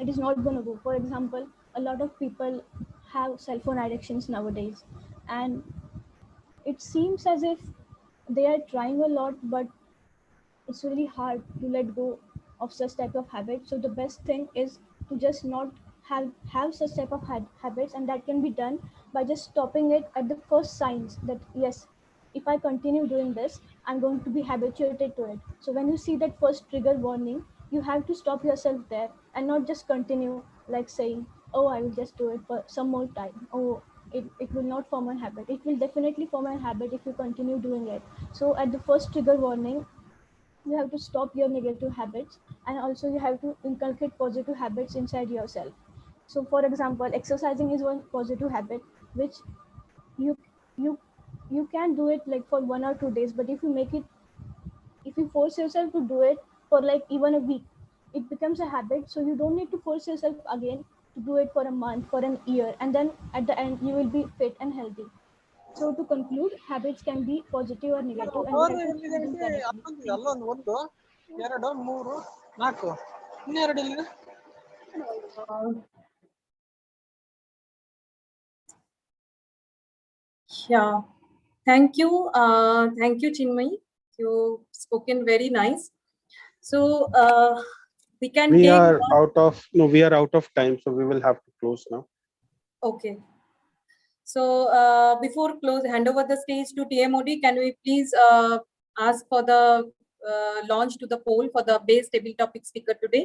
it is not going to go. For example, a lot of people have cell phone addictions nowadays, and it seems as if they are trying a lot, but it's really hard to let go of such type of habits. So the best thing is to just not have such type of habits, and that can be done by just stopping it at the first signs that yes, if I continue doing this, I'm going to be habituated to it. So when you see that first trigger warning, you have to stop yourself there and not just continue, like saying, oh, I will just do it for some more time. Oh, it will not form a habit. It will definitely form a habit if you continue doing it. So at the first trigger warning, you have to stop your negative habits, and also you have to inculcate positive habits inside yourself. So for example, exercising is one positive habit, which you you you can do it like for 1 or 2 days, but if you force yourself to do it for like even a week, it becomes a habit. So you don't need to force yourself again to do it for a month, for an year, and then at the end you will be fit and healthy. So to conclude, habits can be positive or negative, and we door have to ಎಲ್ಲಿದೆ choose them ಅಂದ್ರೆ correctly. ಅಲ್ಲೊಂದು Thank you. ಅಲ್ಲೊಂದು ಒಂದು ಎರಡು ಮೂರು ನಾಲ್ಕು ಇನ್ನೆರಡು ಎಲ್ಲಿದೆ Yeah, thank you, Chinmay. You spoken very nice. So we can We take are one. out of no, we are out of time, so we will have to close now. Okay. So before close, hand over the stage to TMOD. Can we please ask for the launch to the poll for the base table topic speaker today?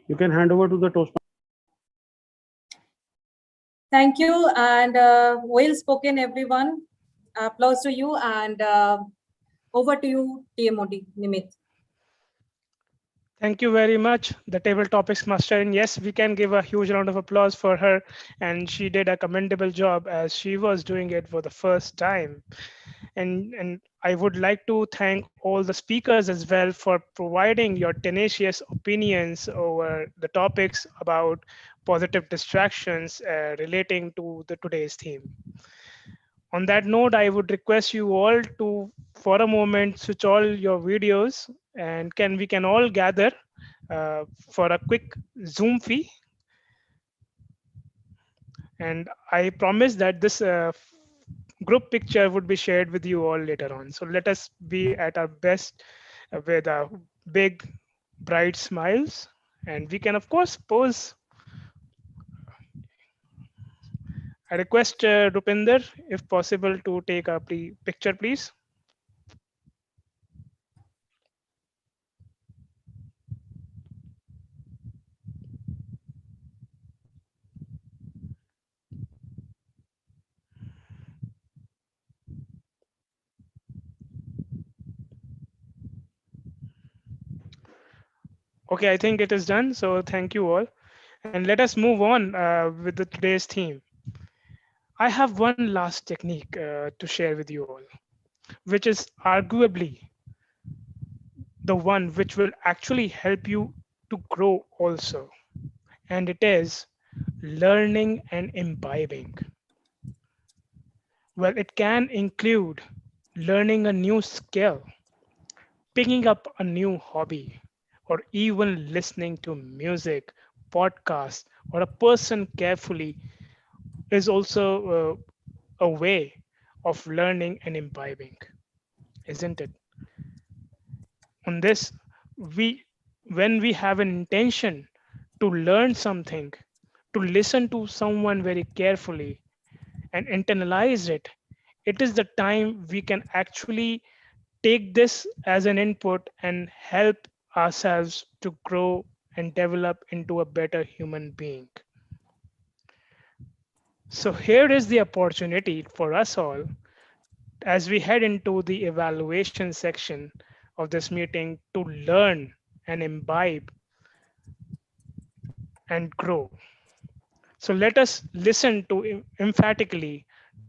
You can hand over to the Toastmaster. Thank you, and well spoken, everyone. Applause to you, and over to you, TMOD, Nimit. Thank you very much, the Table Topics Master. And yes, we can give a huge round of applause for her. And she did a commendable job as she was doing it for the first time. And I would like to thank all the speakers as well for providing your tenacious opinions over the topics about positive distractions relating to the today's theme. On that note, I would request you all to, for a moment, switch all your videos and we can all gather for a quick Zoom fee. And I promise that this group picture would be shared with you all later on. So let us be at our best with big, bright smiles. And we can, of course, pose. I request Rupinder, if possible, to take a picture, please. Okay, I think it is done. So thank you all. And let us move on with today's theme. I have one last technique to share with you all, which is arguably the one which will actually help you to grow also. And it is learning and imbibing. Well, it can include learning a new skill, picking up a new hobby, or even listening to music, podcasts, or a person carefully is also a way of learning and imbibing, isn't it? On this, when we have an intention to learn something, to listen to someone very carefully and internalize it, it is the time we can actually take this as an input and help ourselves to grow and develop into a better human being. So here is the opportunity for us all as we head into the evaluation section of this meeting to learn and imbibe and grow. So let us listen to emphatically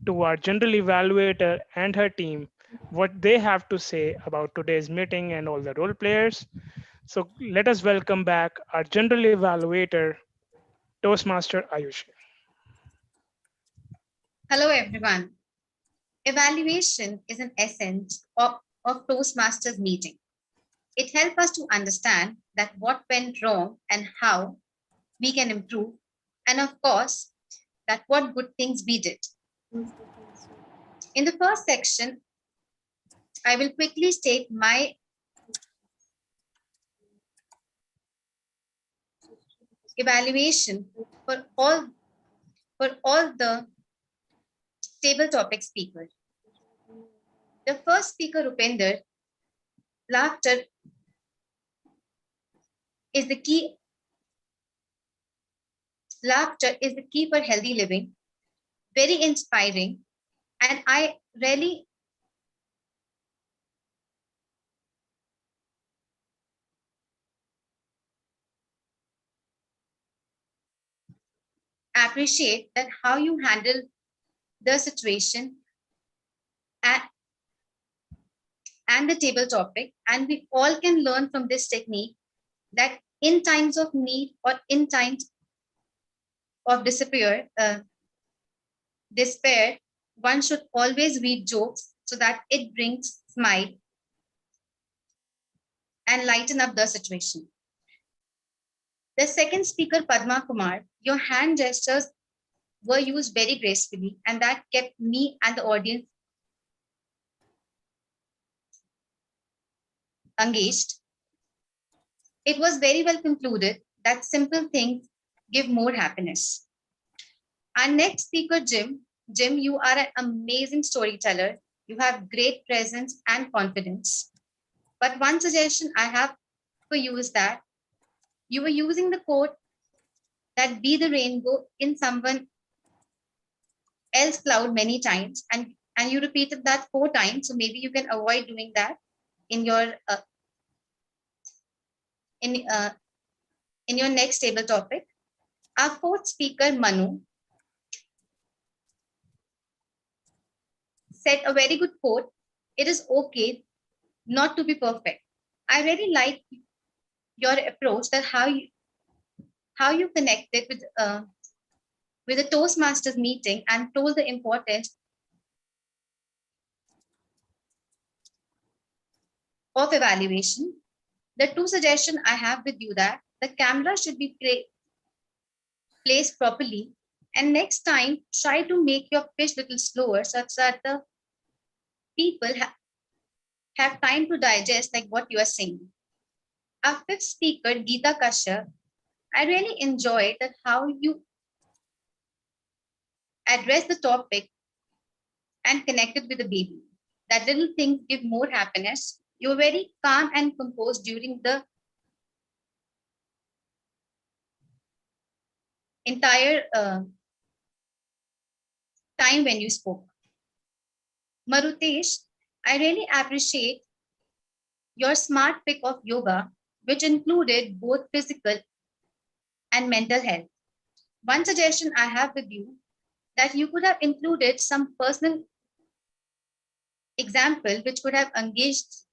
to our general evaluator and her team, what they have to say about today's meeting and all the role players. So let us welcome back our general evaluator, Toastmaster Ayushi. Hello, everyone. Evaluation is an essence of Toastmasters meeting. It helps us to understand that what went wrong and how we can improve, and of course, that what good things we did. In the first section, I will quickly state my evaluation for all the table topic speakers. The first speaker, Rupinder, laughter is the key. Laughter is the key for healthy living, very inspiring, and I really appreciate that how you handle the situation and the table topic, and we all can learn from this technique that in times of need or in times of despair, one should always read jokes so that it brings smile and lighten up the situation. The second speaker, Padma Kumar, your hand gestures were used very gracefully, and that kept me and the audience engaged. It was very well concluded that simple things give more happiness. Our next speaker, Jim. Jim, you are an amazing storyteller. You have great presence and confidence. But one suggestion I have for you is that You were using the quote that be the rainbow in someone else cloud many times, and you repeated that 4 times. So maybe you can avoid doing that in your in your next table topic. Our fourth speaker, Manu, said a very good quote. It is okay not to be perfect. I really like your approach, that how you connected with the Toastmasters meeting and told the importance of evaluation. The 2 suggestions I have with you, that the camera should be placed properly, and next time try to make your pitch little slower such that the people have time to digest like what you are saying. Our fifth speaker, Geeta Kashyap, I really enjoyed that how you address the topic and connected with the baby. That little things give more happiness. You were very calm and composed during the entire time when you spoke. Marutesh, I really appreciate your smart pick of yoga, which included both physical and mental health. One suggestion I have with you, that you could have included some personal example which could have engaged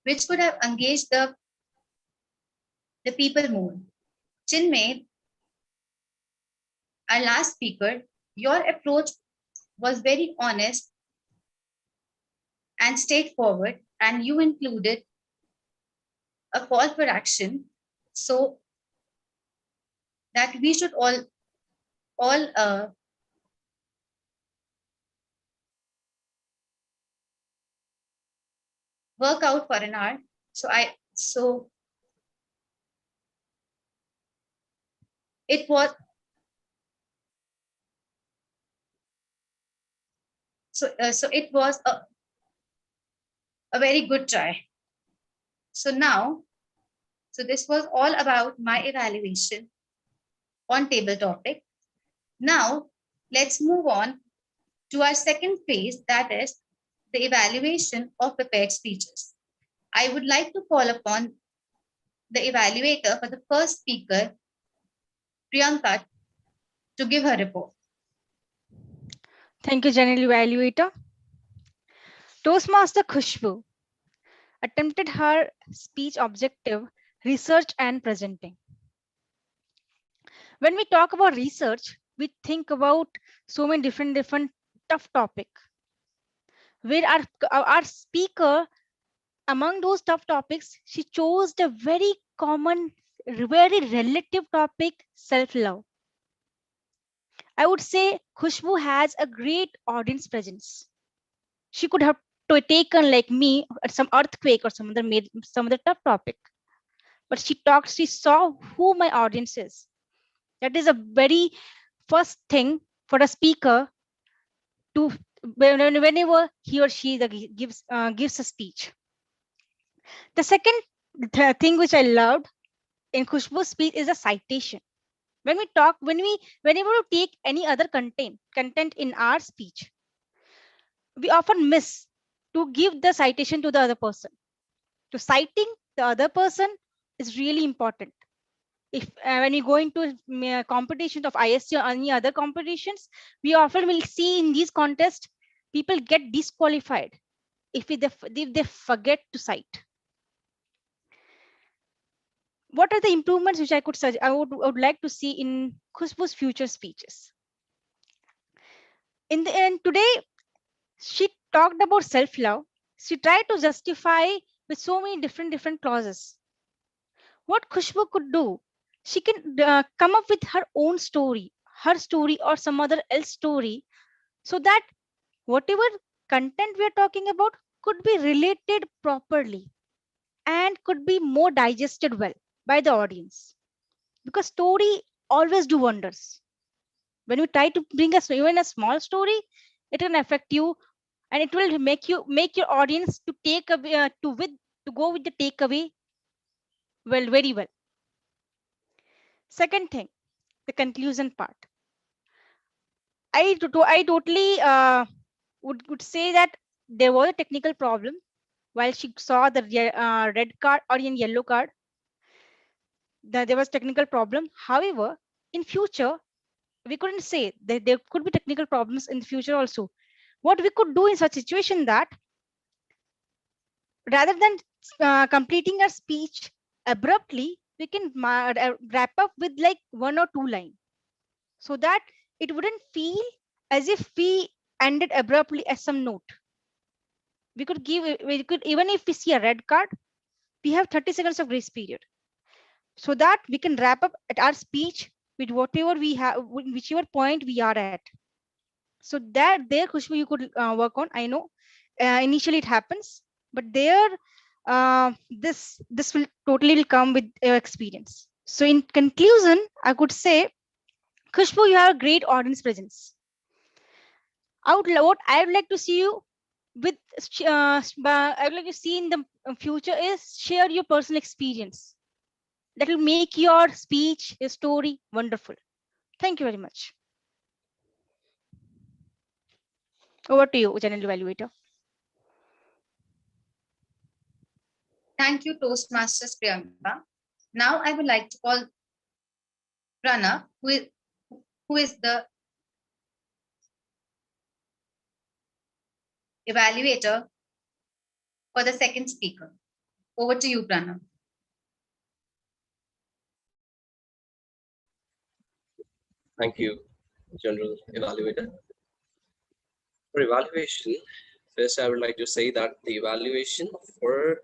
which could have engaged the people more. Chinmay, our last speaker, your approach was very honest and straightforward, and you included a call for action so that we should all work out for an hour. So it was it was a very good try. So now, this was all about my evaluation on table topic. Now let's move on to our second phase, that is the evaluation of prepared speeches. I would like to call upon the evaluator for the first speaker, Priyanka, to give her report. Thank you, General Evaluator. Toastmaster Khushbu attempted her speech objective, research and presenting. When we talk about research, we think about so many different tough topic, where our speaker, among those tough topics, she chose the very common, very relative topic, self-love. I would say Khushbu has a great audience presence. She could have taken like me some earthquake or some other tough topic, but she saw who my audience is. That is a very first thing for a speaker to, whenever he or she gives a speech. The second thing which I loved in Khushbu's speech is a citation. Whenever we take any other content in our speech, we often miss to give the citation to the other person. So citing the other person is really important. If when we go into competition of ISC or any other competitions, we often will see in these contests people get disqualified if they forget to cite. What are the improvements which I would like to see in Khushbu's future speeches? In the end, today she talked about self-love. She tried to justify with so many different clauses. What Khushbu could do, she can come up with her own story, her story or some other else story, so that whatever content we are talking about could be related properly and could be more digested well by the audience. Because story always do wonders. When you try to bring us even a small story, it can affect you and it will make your audience to take away to go with the takeaway very well. Second thing, the conclusion part. I totally would say that there was a technical problem while she saw the red card or in yellow card. There was technical problem. However, in future, we couldn't say that there could be technical problems in the future also. What we could do in such situation that rather than completing our speech abruptly, we can wrap up with like 1 or 2 lines, so that it wouldn't feel as if we ended abruptly at some note. We could even if we see a red card, we have 30 seconds of grace period, so that we can wrap up at our speech with whatever we have, whichever point we are at. So that there, Khushbu, you could work on. I know initially it happens, but there this will totally come with your experience. So in conclusion, I could say, Khushbu, you have a great audience presence. What I would like to see you with, I would like to see in the future is share your personal experience. That will make your speech, your story wonderful. Thank you very much. Over to you, General Evaluator. Thank you, Toastmasters Priyanka. Now I would like to call Pranav, who is the evaluator for the second speaker. Over to you, Pranav. Thank you, General Evaluator. For evaluation, first I would like to say that the evaluation for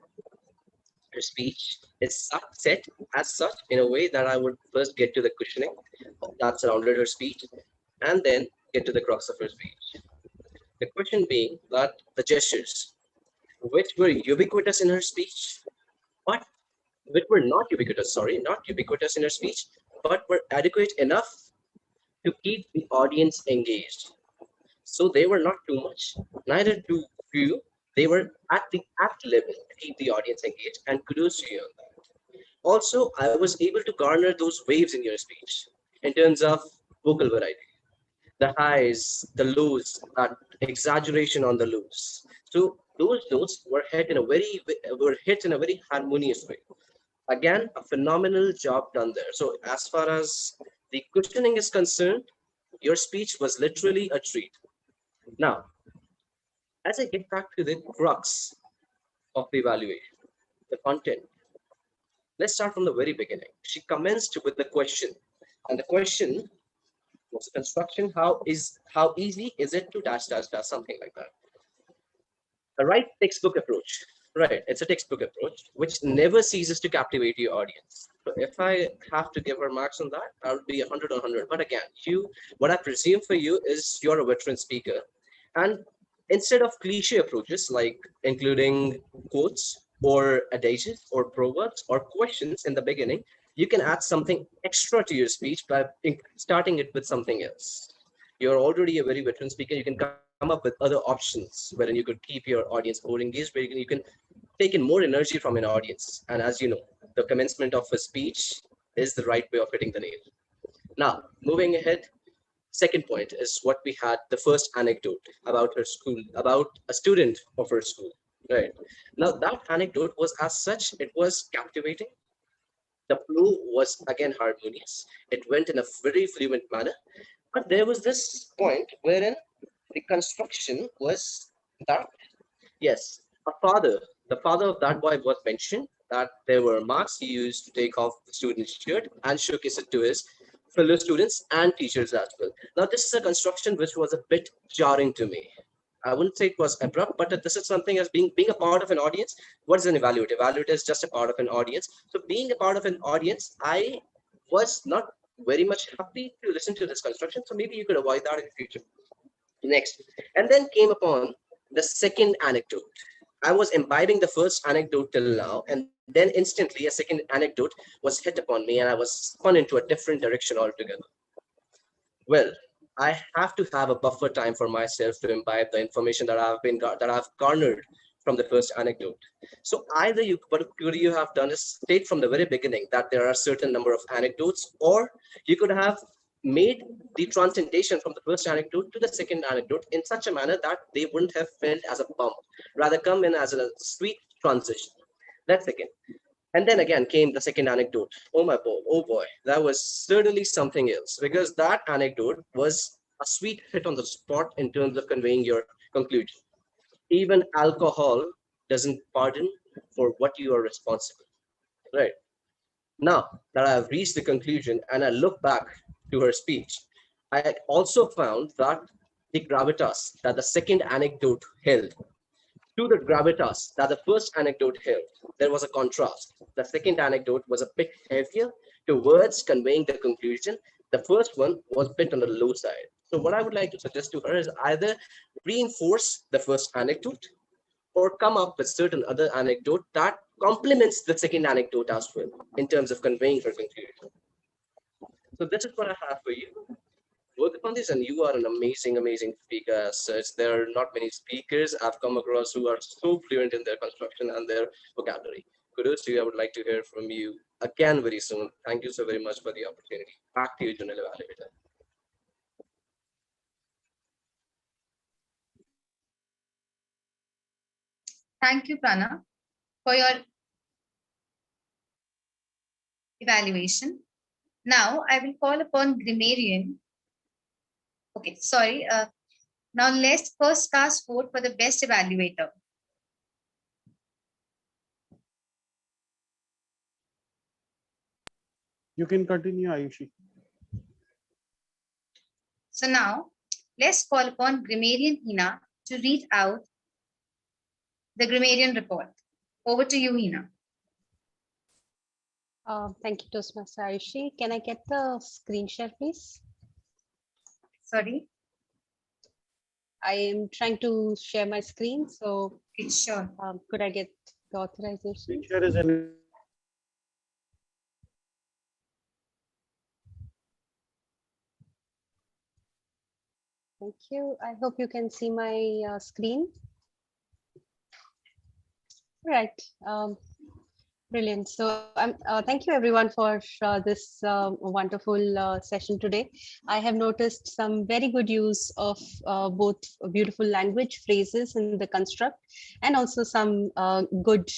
her speech is set as such in a way that I would first get to the cushioning that surrounded her speech and then get to the crux of her speech. The question being that the gestures, which were ubiquitous in her speech, but which were not ubiquitous in her speech, but were adequate enough to keep the audience engaged. So they were not too much, neither too few. They were at the apt level to keep the audience engaged, and kudos to you on that. Also, I was able to garner those waves in your speech in terms of vocal variety, the highs, the lows, that exaggeration on the lows. So those notes were hit in a very harmonious way. Again, a phenomenal job done there. So as far as the cushioning is concerned, your speech was literally a treat. Now, as I get back to the crux of the evaluation, the content, let's start from the very beginning. She commenced with the question, and the question was construction. How easy is it to dash, something like that. The right textbook approach. Right, it's a textbook approach which never ceases to captivate your audience. So if I have to give her marks on that, I would be 100 on 100. But again, what I presume for you is you're a veteran speaker, and instead of cliche approaches like including quotes or adages or proverbs or questions in the beginning, you can add something extra to your speech by starting it with something else. You're already a very veteran speaker. You can come up with other options wherein you could keep your audience more engaged, where you can take in more energy from an audience. And as you know, the commencement of a speech is the right way of hitting the nail. Now, moving ahead, second point is what we had, the first anecdote about her school, about a student of her school, right? Now, that anecdote was as such, it was captivating. The flow was again harmonious. It went in a very fluent manner. But there was this point wherein the construction was that, yes, the father of that boy was mentioned, that there were marks he used to take off the student's shirt and showcase it to his fellow students and teachers as well. Now, this is a construction which was a bit jarring to me. I wouldn't say it was abrupt, but this is something as being a part of an audience. What is an evaluator? Evaluator is just a part of an audience. So being a part of an audience, I was not very much happy to listen to this construction. So maybe you could avoid that in the future. Next, and then came upon the second anecdote. I was imbibing the first anecdote till now, and then instantly a second anecdote was hit upon me, and I was spun into a different direction altogether. Well, I have to have a buffer time for myself to imbibe the information that I've garnered from the first anecdote. So either what could you have done is state from the very beginning that there are a certain number of anecdotes, or you could have made the transcendation from the first anecdote to the second anecdote in such a manner that they wouldn't have felt as a bump, rather come in as a sweet transition. That's second. And then again came the second anecdote. Oh boy, that was certainly something else, because that anecdote was a sweet hit on the spot in terms of conveying your conclusion. Even alcohol doesn't pardon for what you are responsible. Right. Now that I've reached the conclusion and I look back to her speech, I also found that the gravitas that the second anecdote held to the gravitas that the first anecdote held, there was a contrast. The second anecdote was a bit heavier towards conveying the conclusion. The first one was a bit on the low side. So what I would like to suggest to her is either reinforce the first anecdote or come up with certain other anecdote that complements the second anecdote as well in terms of conveying her conclusion. So this is what I have for you. Work upon this, and you are an amazing speaker as such. There are not many speakers I've come across who are so fluent in their construction and their vocabulary. Kudos to you. I would like to hear from you again very soon. Thank you so very much for the opportunity. Back to you, General Evaluator. Thank you, Prana, for your evaluation. Now I will call upon Grammarian. Okay, sorry. Now let's first cast vote for the best evaluator. You can continue, Ayushi. So now let's call upon Grammarian Hina to read out the grammarian report. Over to you, Hina. Thank you, Toastmaster Ayushi. Can I get the screen share, please? Sorry? I am trying to share my screen, so sure. Could I get the authorization? Screen share is an Thank you. I hope you can see my screen. All right. Brilliant. So thank you everyone for this wonderful session today. I have noticed some very good use of both beautiful language phrases in the construct and also some good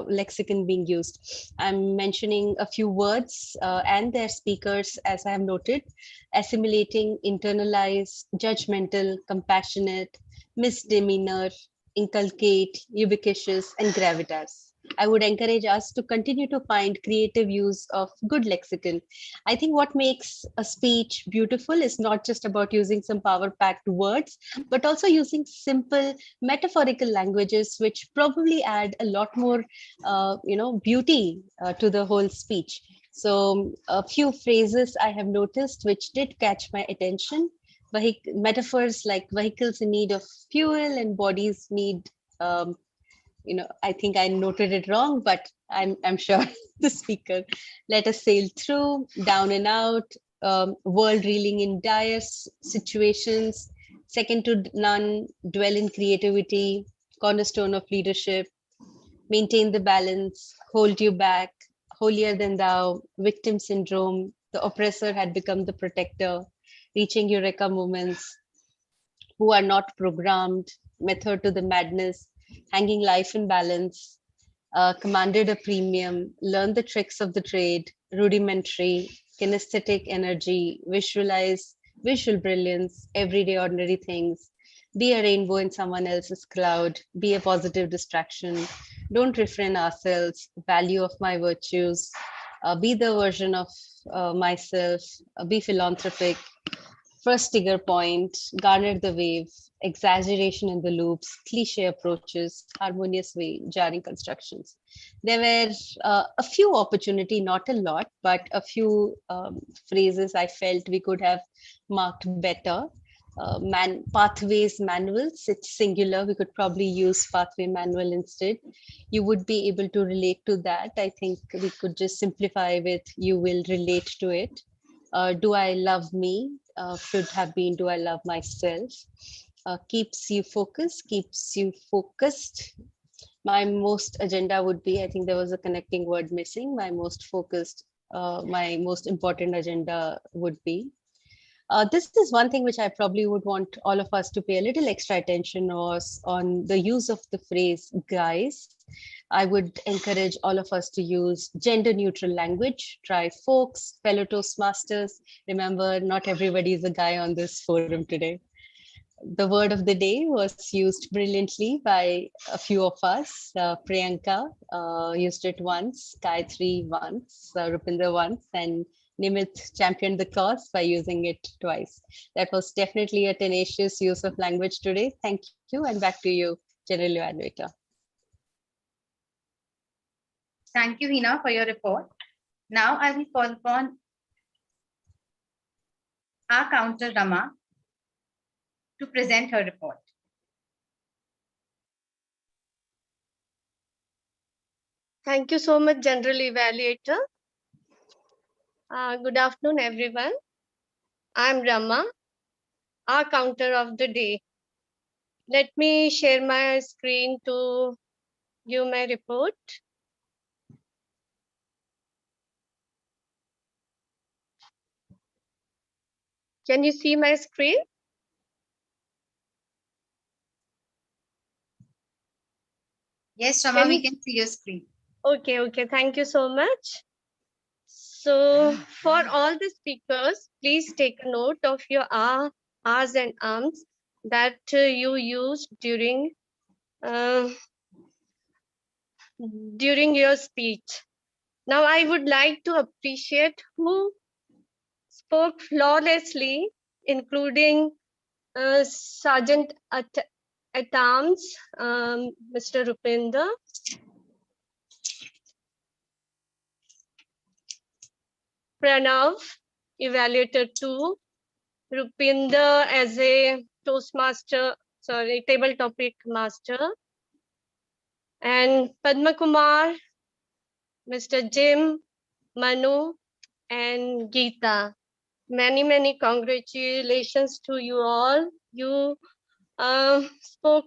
lexicon being used. I'm mentioning a few words and their speakers, as I have noted: assimilating, internalize, judgmental, compassionate, misdemeanor, inculcate, ubiquitous, and gravitas. I would encourage us to continue to find creative use of good lexicon. I think what makes a speech beautiful is not just about using some power-packed words, but also using simple metaphorical languages, which probably add a lot more, beauty to the whole speech. So a few phrases I have noticed which did catch my attention. Metaphors like vehicles in need of fuel and bodies need I think I noted it wrong, but I'm sure the speaker. Let us sail through, down and out, world reeling in dire situations, second to none, dwell in creativity, cornerstone of leadership, maintain the balance, hold you back, holier than thou, victim syndrome, the oppressor had become the protector, reaching eureka moments, who are not programmed, method to the madness, hanging life in balance, commanded a premium, learn the tricks of the trade, rudimentary, kinesthetic energy, visualize, visual brilliance, everyday ordinary things, be a rainbow in someone else's cloud, be a positive distraction, don't refrain ourselves, value of my virtues, be the version of myself, be philanthropic, first trigger point, garner the wave, exaggeration in the loops, cliche approaches, harmonious way, jarring constructions. There were a few opportunity, not a lot, but a few phrases I felt we could have marked better. Pathways manuals, it's singular. We could probably use pathway manual instead. You would be able to relate to that. I think we could just simplify with you will relate to it. Do I love me? should have been Do I Love Myself? Keeps you focused. My most agenda would be, I think there was a connecting word missing. My most important agenda would be. This is one thing which I probably would want all of us to pay a little extra attention on the use of the phrase guys. I would encourage all of us to use gender neutral language. Try folks, fellow Toastmasters. Remember, not everybody is a guy on this forum today. The word of the day was used brilliantly by a few of us. Priyanka used it once, Gayatri once, Rupinder once, and Nimit championed the cause by using it twice. That was definitely a tenacious use of language today. Thank you, and back to you, General Evaluator. Thank you, Hina, for your report. Now I will call upon our counter Rama to present her report. Thank you so much, General Evaluator. Good afternoon, everyone. I'm Rama, our counter of the day. Let me share my screen to view my report. Can you see my screen? Yes, Rama, we can see your screen. Okay, thank you so much. So for all the speakers, please take a note of your R's and Ms that you used during your speech. Now I would like to appreciate who spoke flawlessly, including Sergeant at Arms, Mr. Rupinder, Pranav, Evaluator 2, Rupinder as a Toastmaster, table topic master, and Padma Kumar, Mr. Jim, Manu, and Geeta. Many congratulations to you all. You spoke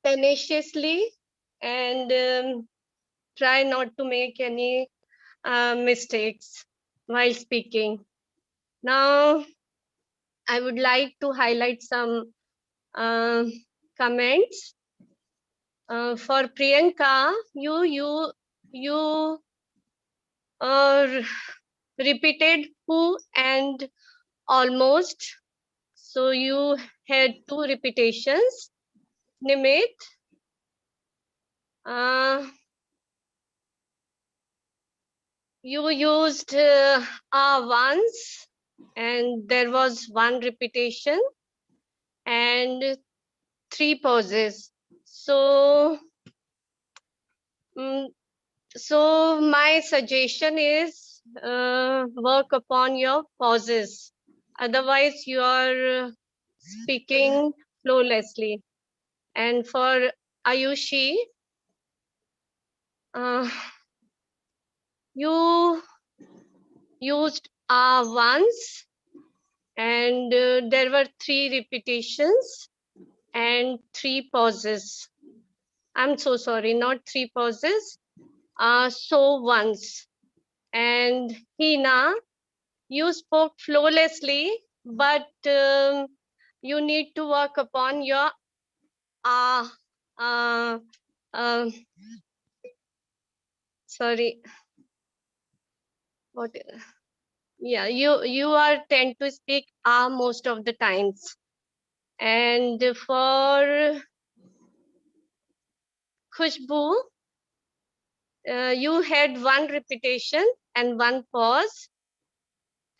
tenaciously and try not to make any mistakes while speaking. Now, I would like to highlight some comments. For Priyanka, you repeated who and almost. So you had 2 repetitions. Nimit, you used once and there was 1 repetition and 3 pauses. So my suggestion is work upon your pauses. Otherwise, you are speaking flawlessly. And for Ayushi, you used once and there were 3 repetitions and 3 pauses. I'm so sorry, not 3 pauses. So once. And Hina, you spoke flawlessly, but you need to work upon your sorry. What? Yeah, you are tend to speak most of the times. And for Khushbu, you had 1 repetition and 1 pause.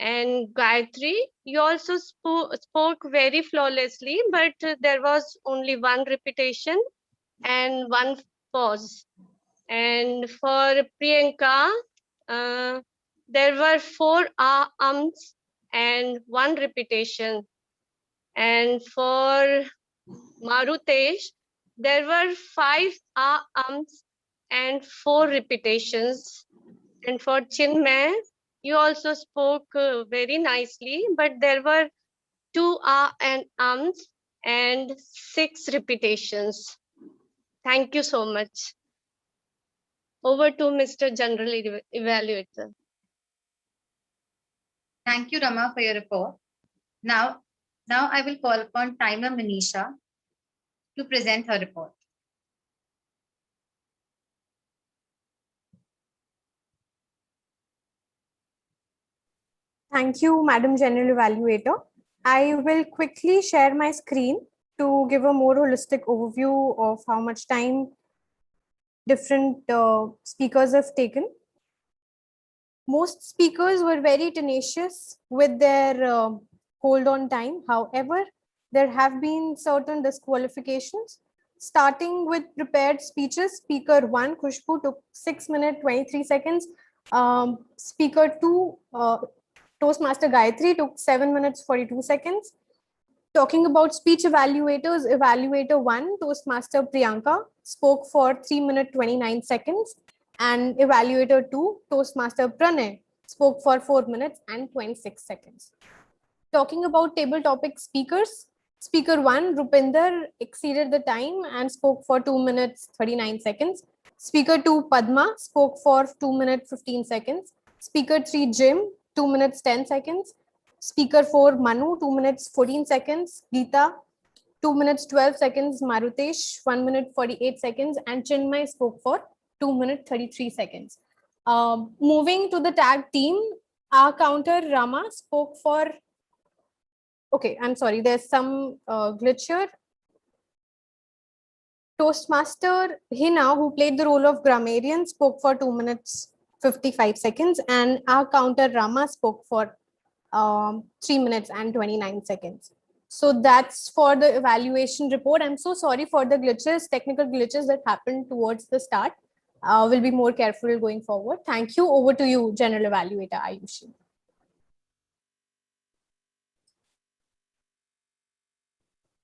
And Gayatri, you also spoke very flawlessly, but there was only 1 repetition and 1 pause. And for Priyanka, there were 4 ums and 1 repetition. And for Marutesh, there were 5 ums and 4 repetitions. And for Chinmay, You also spoke very nicely, but there were 2 and ums and 6 repetitions. Thank you so much. Over to Mr. General Evaluator. Thank you, Rama, for your report. Now I will call upon Timer Manisha to present her report. Thank you, Madam General Evaluator. I will quickly share my screen to give a more holistic overview of how much time different speakers have taken. Most speakers were very tenacious with their hold on time. However, there have been certain disqualifications. Starting with prepared speeches, Speaker 1, Khushbu, took 6 minutes, 23 seconds. Speaker 2, Toastmaster Gayatri, took 7 minutes, 42 seconds. Talking about speech evaluators, Evaluator 1, Toastmaster Priyanka, spoke for 3 minutes, 29 seconds. And Evaluator 2, Toastmaster Pranay, spoke for 4 minutes and 26 seconds. Talking about table topic speakers, Speaker 1, Rupinder, exceeded the time and spoke for 2 minutes, 39 seconds. Speaker 2, Padma, spoke for 2 minutes, 15 seconds. Speaker 3, Jim, 2 minutes, 10 seconds. Speaker 4, Manu, 2 minutes, 14 seconds. Geeta, 2 minutes, 12 seconds. Marutesh, 1 minute, 48 seconds. And Chinmay spoke for 2 minutes, 33 seconds. Moving to the tag team, our counter Rama spoke for, okay, I'm sorry, there's some glitch here. Toastmaster Hina, who played the role of grammarian, spoke for 2 minutes, 55 seconds. And our counter Rama spoke for 3 minutes and 29 seconds. So that's for the evaluation report. I'm so sorry for the glitches, technical glitches that happened towards the start. We'll be more careful going forward. Thank you. Over to you, General Evaluator Ayushi.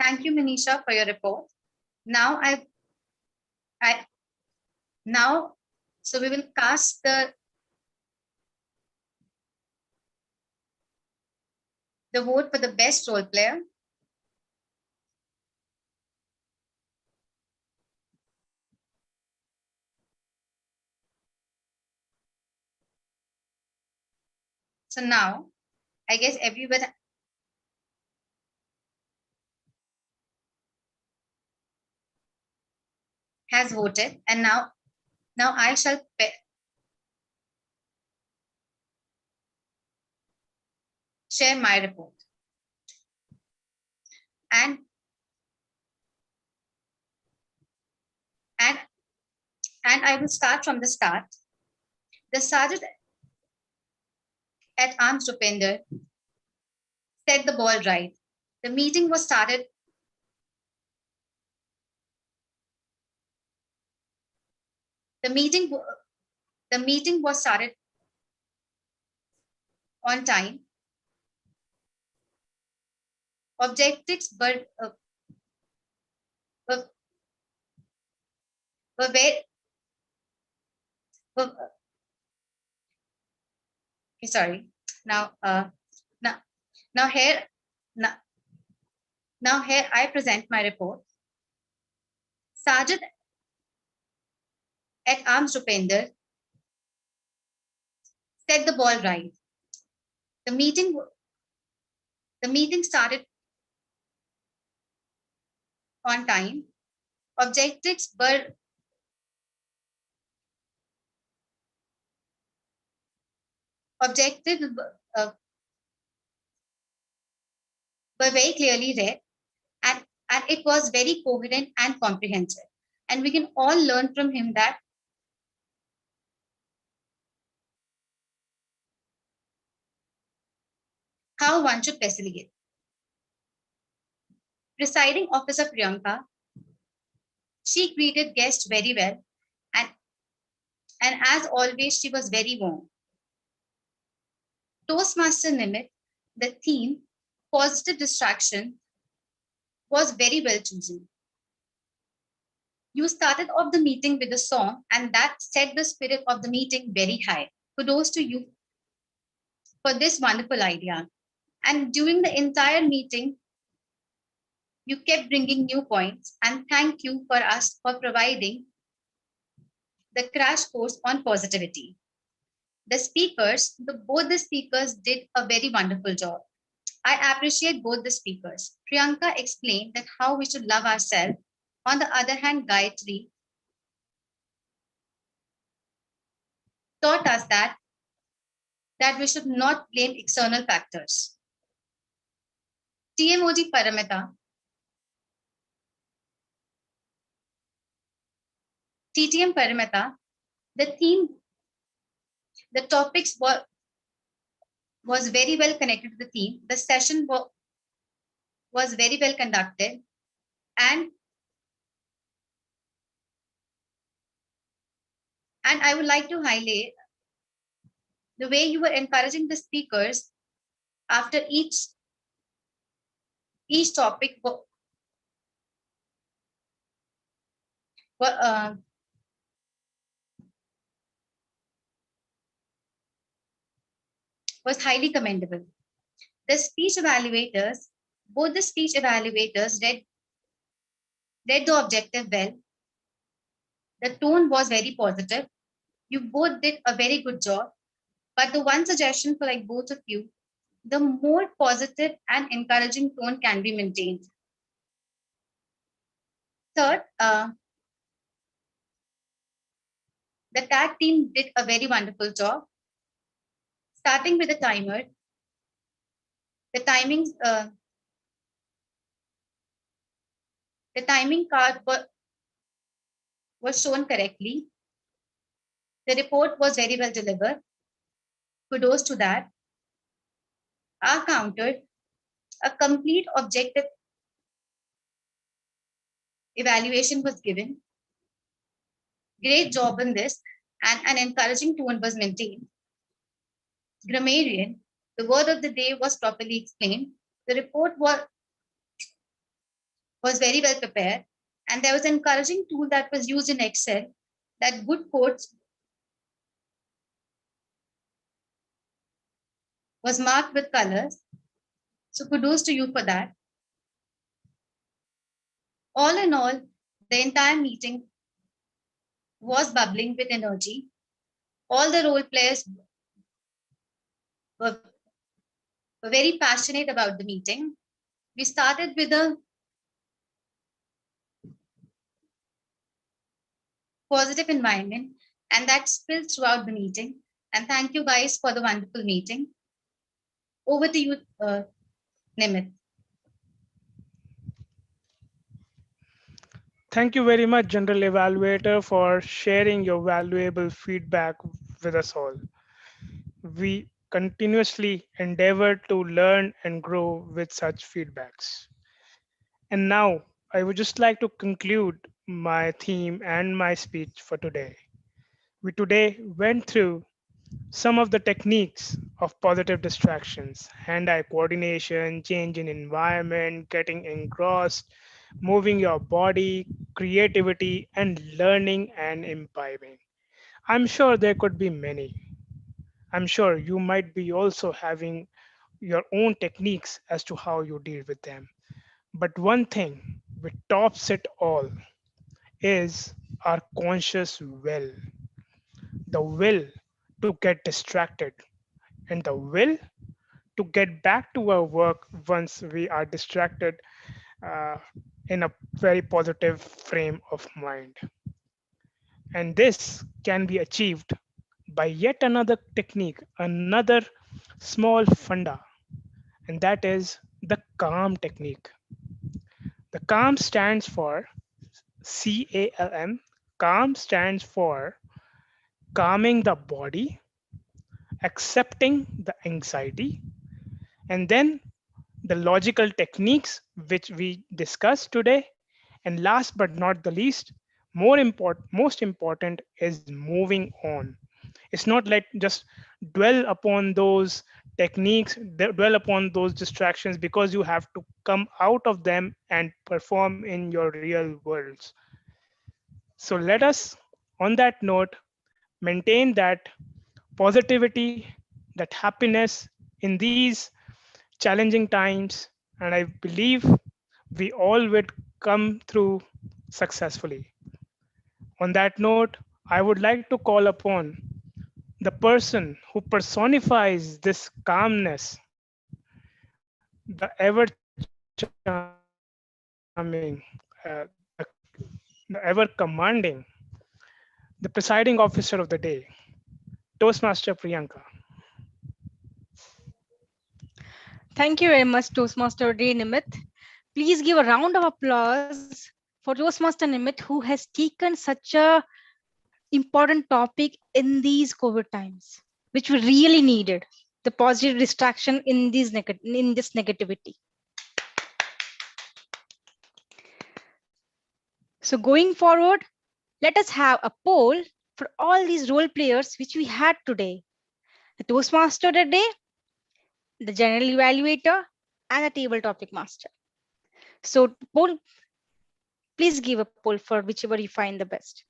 Thank you, Manisha, for your report. Now so we will cast the vote for the best role player. So now, I guess everyone has voted, and now I shall share my report. And I will start from the start. The Sergeant at Arms Rupinder set the ball right. The meeting was started The meeting was started on time. Objectives were sorry. Now here I present my report. Sergeant at Arms Rupinder set the ball right. The meeting started on time. Objectives were very clearly read, and it was very coherent and comprehensive. And we can all learn from him that how one should facilitate. Presiding Officer Priyanka, she greeted guests very well, and as always, she was very warm. Toastmaster Nimit, the theme, positive distraction, was very well chosen. You started off the meeting with a song, and that set the spirit of the meeting very high. Kudos to you. for this wonderful idea. And during the entire meeting, you kept bringing new points, and thank you for us for providing the crash course on positivity. Both the speakers did a very wonderful job. I appreciate both the speakers. Priyanka explained that how we should love ourselves. On the other hand, Gayatri taught us that we should not blame external factors. TMOD Paramita, TTM Paramita, the topics was very well connected to the theme. The session was very well conducted, and I would like to highlight the way you were encouraging the speakers after each topic was highly commendable. The speech evaluators, both the speech evaluators read the objective well. The tone was very positive. You both did a very good job. But the one suggestion for like both of you, the more positive and encouraging tone can be maintained. Third, the tag team did a very wonderful job. Starting with the timer, the timing card was shown correctly. The report was very well delivered. Kudos to that. Our counter, a complete objective evaluation was given. Great job in this, and an encouraging tone was maintained. Grammarian, the word of the day was properly explained. The report was very well prepared, and there was an encouraging tool that was used in Excel that good quotes was marked with colors. So kudos to you for that. All in all, the entire meeting was bubbling with energy. All the role players were very passionate about the meeting. We started with a positive environment, and that spilled throughout the meeting. And thank you guys for the wonderful meeting. Over to you, Nimit. Thank you very much, General Evaluator, for sharing your valuable feedback with us all. We continuously endeavor to learn and grow with such feedbacks. And now I would just like to conclude my theme and my speech for today. We today went through some of the techniques of positive distractions: hand-eye coordination, change in environment, getting engrossed, moving your body, creativity, and learning and imbibing. I'm sure there could be many. I'm sure you might be also having your own techniques as to how you deal with them. But one thing which tops it all is our conscious will. The will to get distracted and the will to get back to our work once we are distracted in a very positive frame of mind. And this can be achieved by yet another technique, another small funda, and that is the CALM technique. The CALM stands for CALM. CALM stands for calming the body, accepting the anxiety, and then the logical techniques which we discussed today. And last but not the least, most important is moving on. It's not like just dwell upon those techniques, dwell upon those distractions, because you have to come out of them and perform in your real worlds. So let us, on that note, maintain that positivity, that happiness, in these challenging times, and I believe we all would come through successfully. On that note, I would like to call upon the person who personifies this calmness, the ever charming, the ever commanding, the presiding officer of the day, Toastmaster Priyanka. Thank you very much, Toastmaster Day Nimit. Please give a round of applause for Toastmaster Nimit, who has taken such a important topic in these COVID times, which we really needed, the positive distraction in this negativity. So going forward, let us have a poll for all these role players which we had today. The Toastmaster today, the general evaluator, and the table topic master. So poll, please give a poll for whichever you find the best.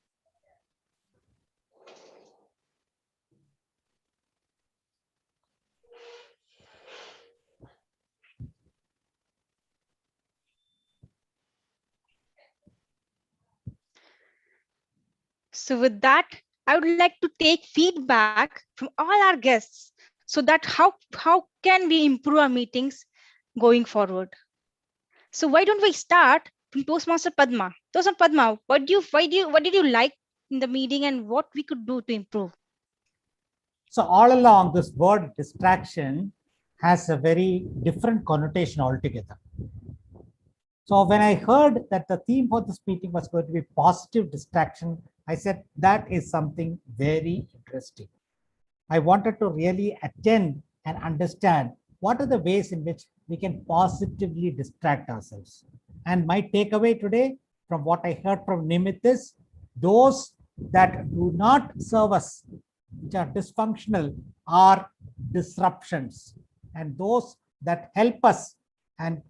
So with that, I would like to take feedback from all our guests so that how can we improve our meetings going forward. So why don't we start from Toastmaster Padma? Toastmaster Padma, what did you like in the meeting and what we could do to improve? So all along, this word distraction has a very different connotation altogether. So when I heard that the theme for this meeting was going to be positive distraction, I said that is something very interesting. I wanted to really attend and understand what are the ways in which we can positively distract ourselves. And my takeaway today from what I heard from Nimit is those that do not serve us, which are dysfunctional, are disruptions. And those that help us and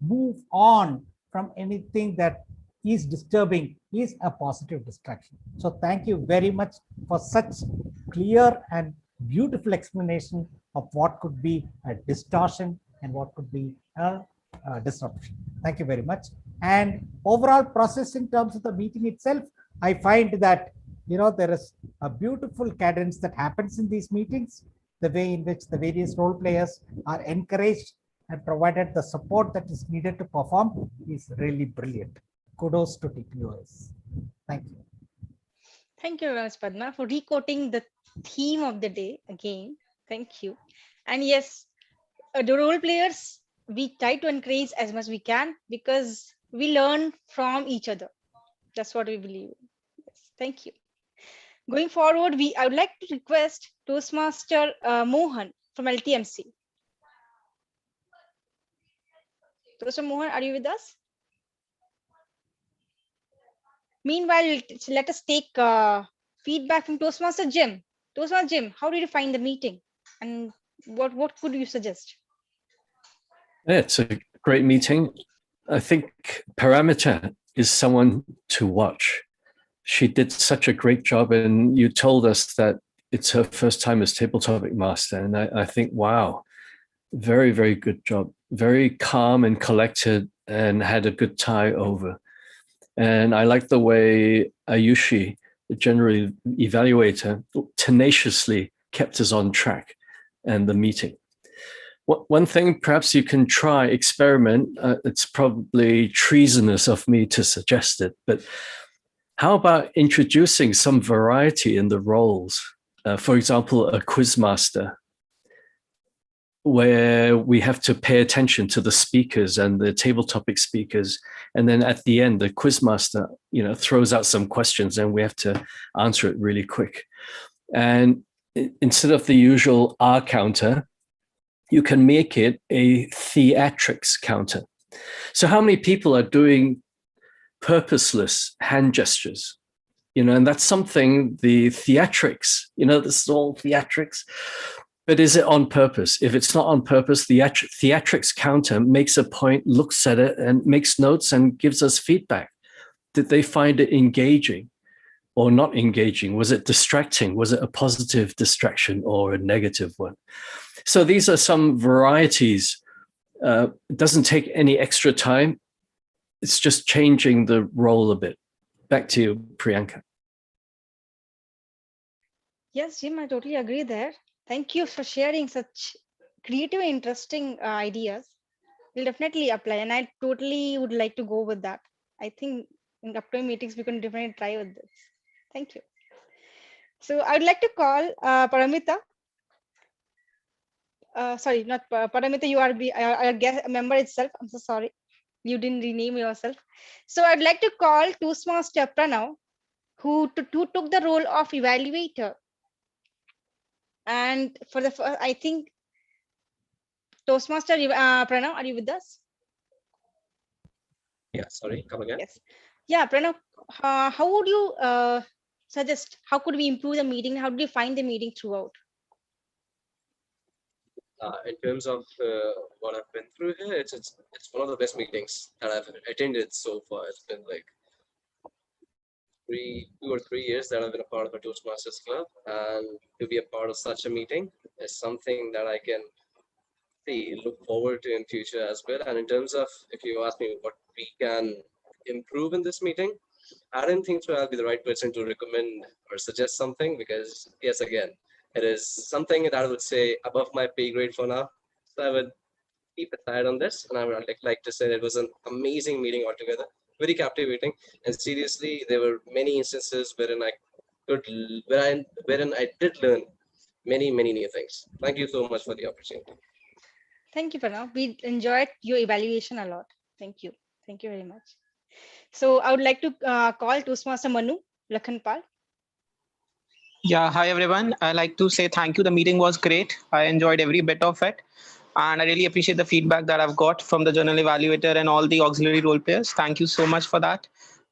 move on from anything that is disturbing is a positive distraction. So thank you very much for such clear and beautiful explanation of what could be a distortion and what could be a disruption. Thank you very much. And overall process in terms of the meeting itself, I find that there is a beautiful cadence that happens in these meetings. The way in which the various role players are encouraged and provided the support that is needed to perform is really brilliant. Kudos to TPOS. Thank you. Thank you very much, Padma, for recoding the theme of the day again. Thank you. And yes, the role players, we try to encourage as much as we can because we learn from each other. That's what we believe. Yes, thank you. Going forward, I would like to request Toastmaster Mohan from LTMC. Toastmaster Mohan, are you with us? Meanwhile, let us take feedback from Toastmaster Jim. Toastmaster Jim, how did you find the meeting? And what could you suggest? Yeah, it's a great meeting. I think Paramita is someone to watch. She did such a great job, and you told us that it's her first time as table topic master. And I think, wow, very, very good job. Very calm and collected and had a good tie over. And I like the way Ayushi, the general evaluator, tenaciously kept us on track and the meeting. One thing perhaps you can try, experiment, it's probably treasonous of me to suggest it, but how about introducing some variety in the roles? For example, a quiz master, where we have to pay attention to the speakers and the table topic speakers. And then at the end, the quiz master, throws out some questions and we have to answer it really quick. And instead of the usual R counter, you can make it a theatrics counter. So how many people are doing purposeless hand gestures? And that's something, the theatrics, this is all theatrics. But is it on purpose? If it's not on purpose, the theatrics counter makes a point, looks at it and makes notes and gives us feedback. Did they find it engaging? or not engaging? Was it distracting? Was it a positive distraction or a negative one? So these are some varieties. It doesn't take any extra time. It's just changing the role a bit. Back to you, Priyanka. Yes, Jim, I totally agree there. Thank you for sharing such creative and interesting ideas. We'll definitely apply, and I totally would like to go with that. I think in upcoming meetings we can definitely try with this. Thank you. So I would like to call Paramita. Sorry, not Paramita. You are a guest member itself. I'm so sorry. You didn't rename yourself. So I'd like to call Toastmaster Pranav, who took the role of evaluator. And for the first, I think Toastmaster Pranav, are you with us? Yeah, sorry, come again. Yes. Yeah, Pranav, how would you suggest, how could we improve the meeting? How do you find the meeting throughout? In terms of what I've been through here, it's one of the best meetings that I've attended so far. It's been like 2 or 3 years that I've been a part of a Toastmasters club, and to be a part of such a meeting is something that I can look forward to in future as well. And in terms of, if you ask me what we can improve in this meeting, I don't think so I'll be the right person to recommend or suggest something, because yes, again, it is something that I would say above my pay grade for now. So I would keep aside on this, and I would like to say that it was an amazing meeting altogether, very captivating, and seriously, there were many instances wherein I did learn many new things. Thank you so much for the opportunity. Thank you, Pranav. We enjoyed your evaluation a lot. Thank you. Thank you very much. So I would like to call Toastmaster Manu Lakhanpal. Yeah, hi everyone. I like to say thank you. The meeting was great. I enjoyed every bit of it. And I really appreciate the feedback that I've got from the journal evaluator and all the auxiliary role players. Thank you so much for that.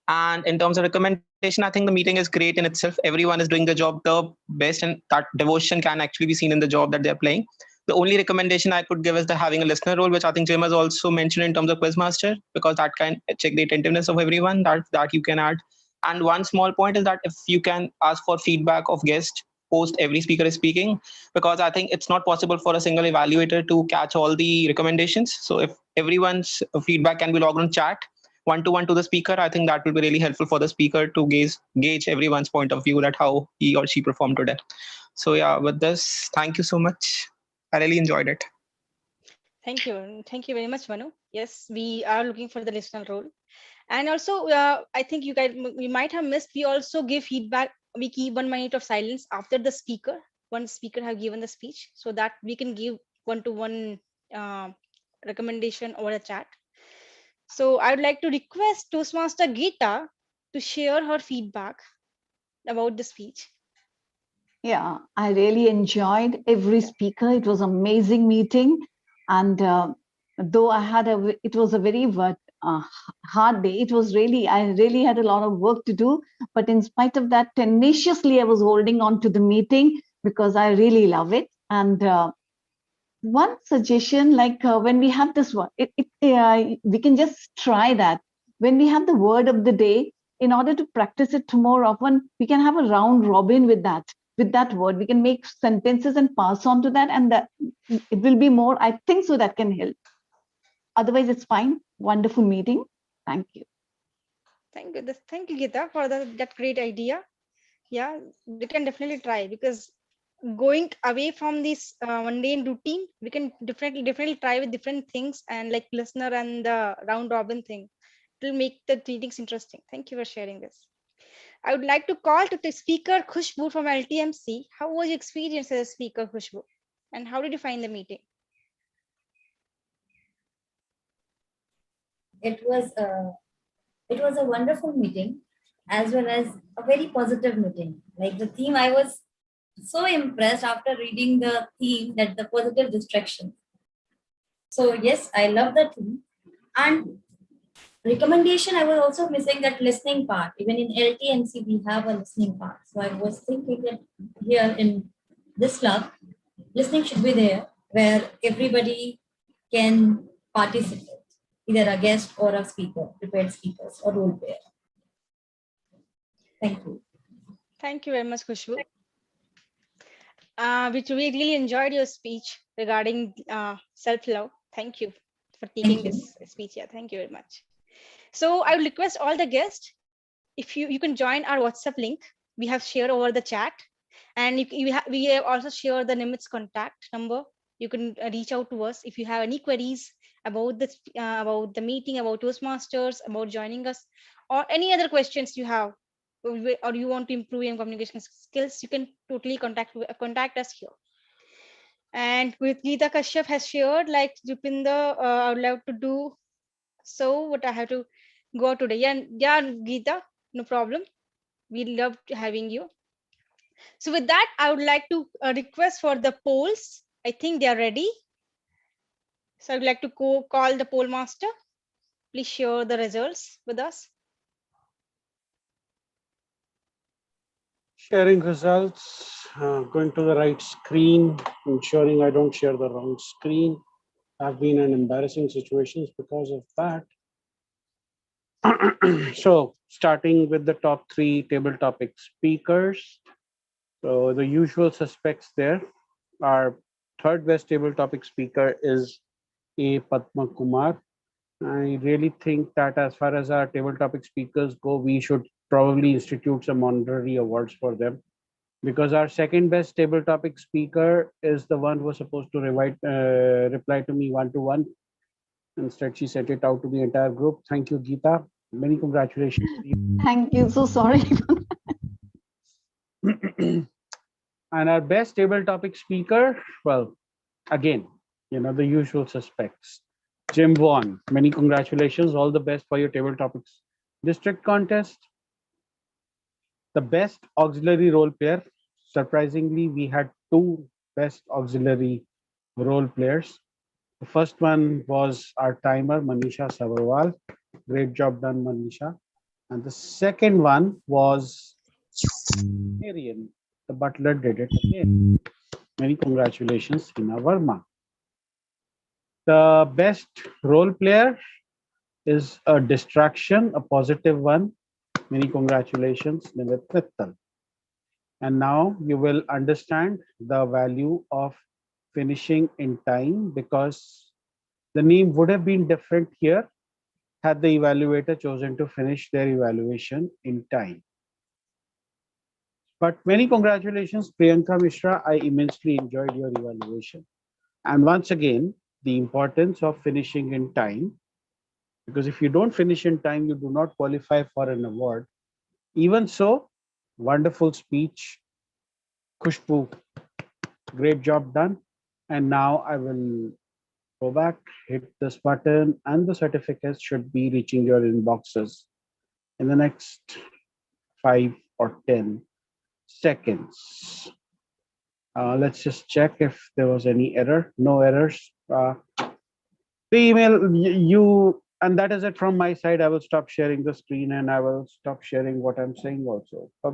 And in terms of recommendation, I think the meeting is great in itself. Everyone is doing the job the best, and that devotion can actually be seen in the job that they're playing. The only recommendation I could give is the having a listener role, which I think Jim has also mentioned in terms of Quizmaster, because that can check the attentiveness of everyone that you can add. And one small point is that if you can ask for feedback of guests post every speaker is speaking, because I think it's not possible for a single evaluator to catch all the recommendations. So if everyone's feedback can be logged on chat one-to-one to the speaker, I think that will be really helpful for the speaker to gauge everyone's point of view, that how he or she performed today. So yeah, with this, thank you so much. I really enjoyed it. Thank you. Thank you very much, Manu. Yes, we are looking for the listener role. And also, I think you might have missed, we also give feedback. We keep 1 minute of silence after the speaker, one speaker have given the speech, so that we can give one-to-one recommendation over the chat. So I would like to request Toastmaster Geeta to share her feedback about the speech. Yeah, I really enjoyed every speaker. It was an amazing meeting. And though it was a very hard day, I really had a lot of work to do. But in spite of that, tenaciously, I was holding on to the meeting because I really love it. And one suggestion, like when we have this one, we can just try that. When we have the word of the day, in order to practice it more often, we can have a round robin with that word. We can make sentences and pass on to that, and it will be more, I think so, that can help. Otherwise, it's fine. Wonderful meeting. Thank you. Thank you. Thank you, Geeta, for that great idea. Yeah, we can definitely try, because going away from this mundane routine, we can definitely try with different things, and like listener and the round robin thing. It will make the meetings interesting. Thank you for sharing this. I would like to call to the speaker Khushbu from LTMC. How was your experience as a speaker, Khushbu? And how did you find the meeting? It was a wonderful meeting, as well as a very positive meeting. Like the theme, I was so impressed after reading the theme, that the positive distraction. So yes, I love the theme. And recommendation, I was also missing that listening part. Even in LTMC, we have a listening part. So I was thinking that here in this club, listening should be there, where everybody can participate, either a guest or a speaker, prepared speakers or role player. Thank you. Thank you very much, Khushbu. We really enjoyed your speech regarding self-love. Thank you for taking this speech. Yeah, thank you very much. So I would request all the guests, if you can join our WhatsApp link. We have shared over the chat, and we have also shared the Nimit's contact number. You can reach out to us if you have any queries about this, about the meeting, about Toastmasters, about joining us, or any other questions you have, or you want to improve your communication skills. You can totally contact us here. And with Geeta Kashyap has shared, like Jupinder, I would love to do so, but I have to go today. Yeah, Geeta, no problem. We love having you. So with that, I would like to request for the polls. I think they are ready. So I'd like to call the poll master. Please share the results with us. Sharing results, going to the right screen, ensuring I don't share the wrong screen. I've been in embarrassing situations because of that. So starting with the top 3 table topic speakers. So the usual suspects there. Our third best table topic speaker is A. Padma Kumar. I really think that as far as our table topic speakers go, we should probably institute some honorary awards for them, because our second best table topic speaker is the one who was supposed to reply to me one-to-one. Instead, she sent it out to the entire group. Thank you, Geeta. Many congratulations. Thank you. So sorry. And our best table topic speaker, well, again, the usual suspects. Jim Vaughan, many congratulations. All the best for your table topics district contest. The best auxiliary role player. Surprisingly, we had 2 best auxiliary role players. The first one was our timer, Manisha Savarwal. Great job done, Manisha. And the second one was Marian. The butler did it again. Many congratulations, Hina Verma. The best role player is a distraction, a positive one. Many congratulations, Nimit Mittal. And now you will understand the value of finishing in time, because the name would have been different here had the evaluator chosen to finish their evaluation in time. But many congratulations, Priyanka Mishra. I immensely enjoyed your evaluation. And once again, the importance of finishing in time, because if you don't finish in time, you do not qualify for an award. Even so, wonderful speech, Khushbu. Great job done. And now I will go back, hit this button, and the certificates should be reaching your inboxes in the next 5 or 10 seconds. Let's just check if there was any error. No errors. The email you, and that is it from my side. I will stop sharing the screen and I will stop sharing what I'm saying also.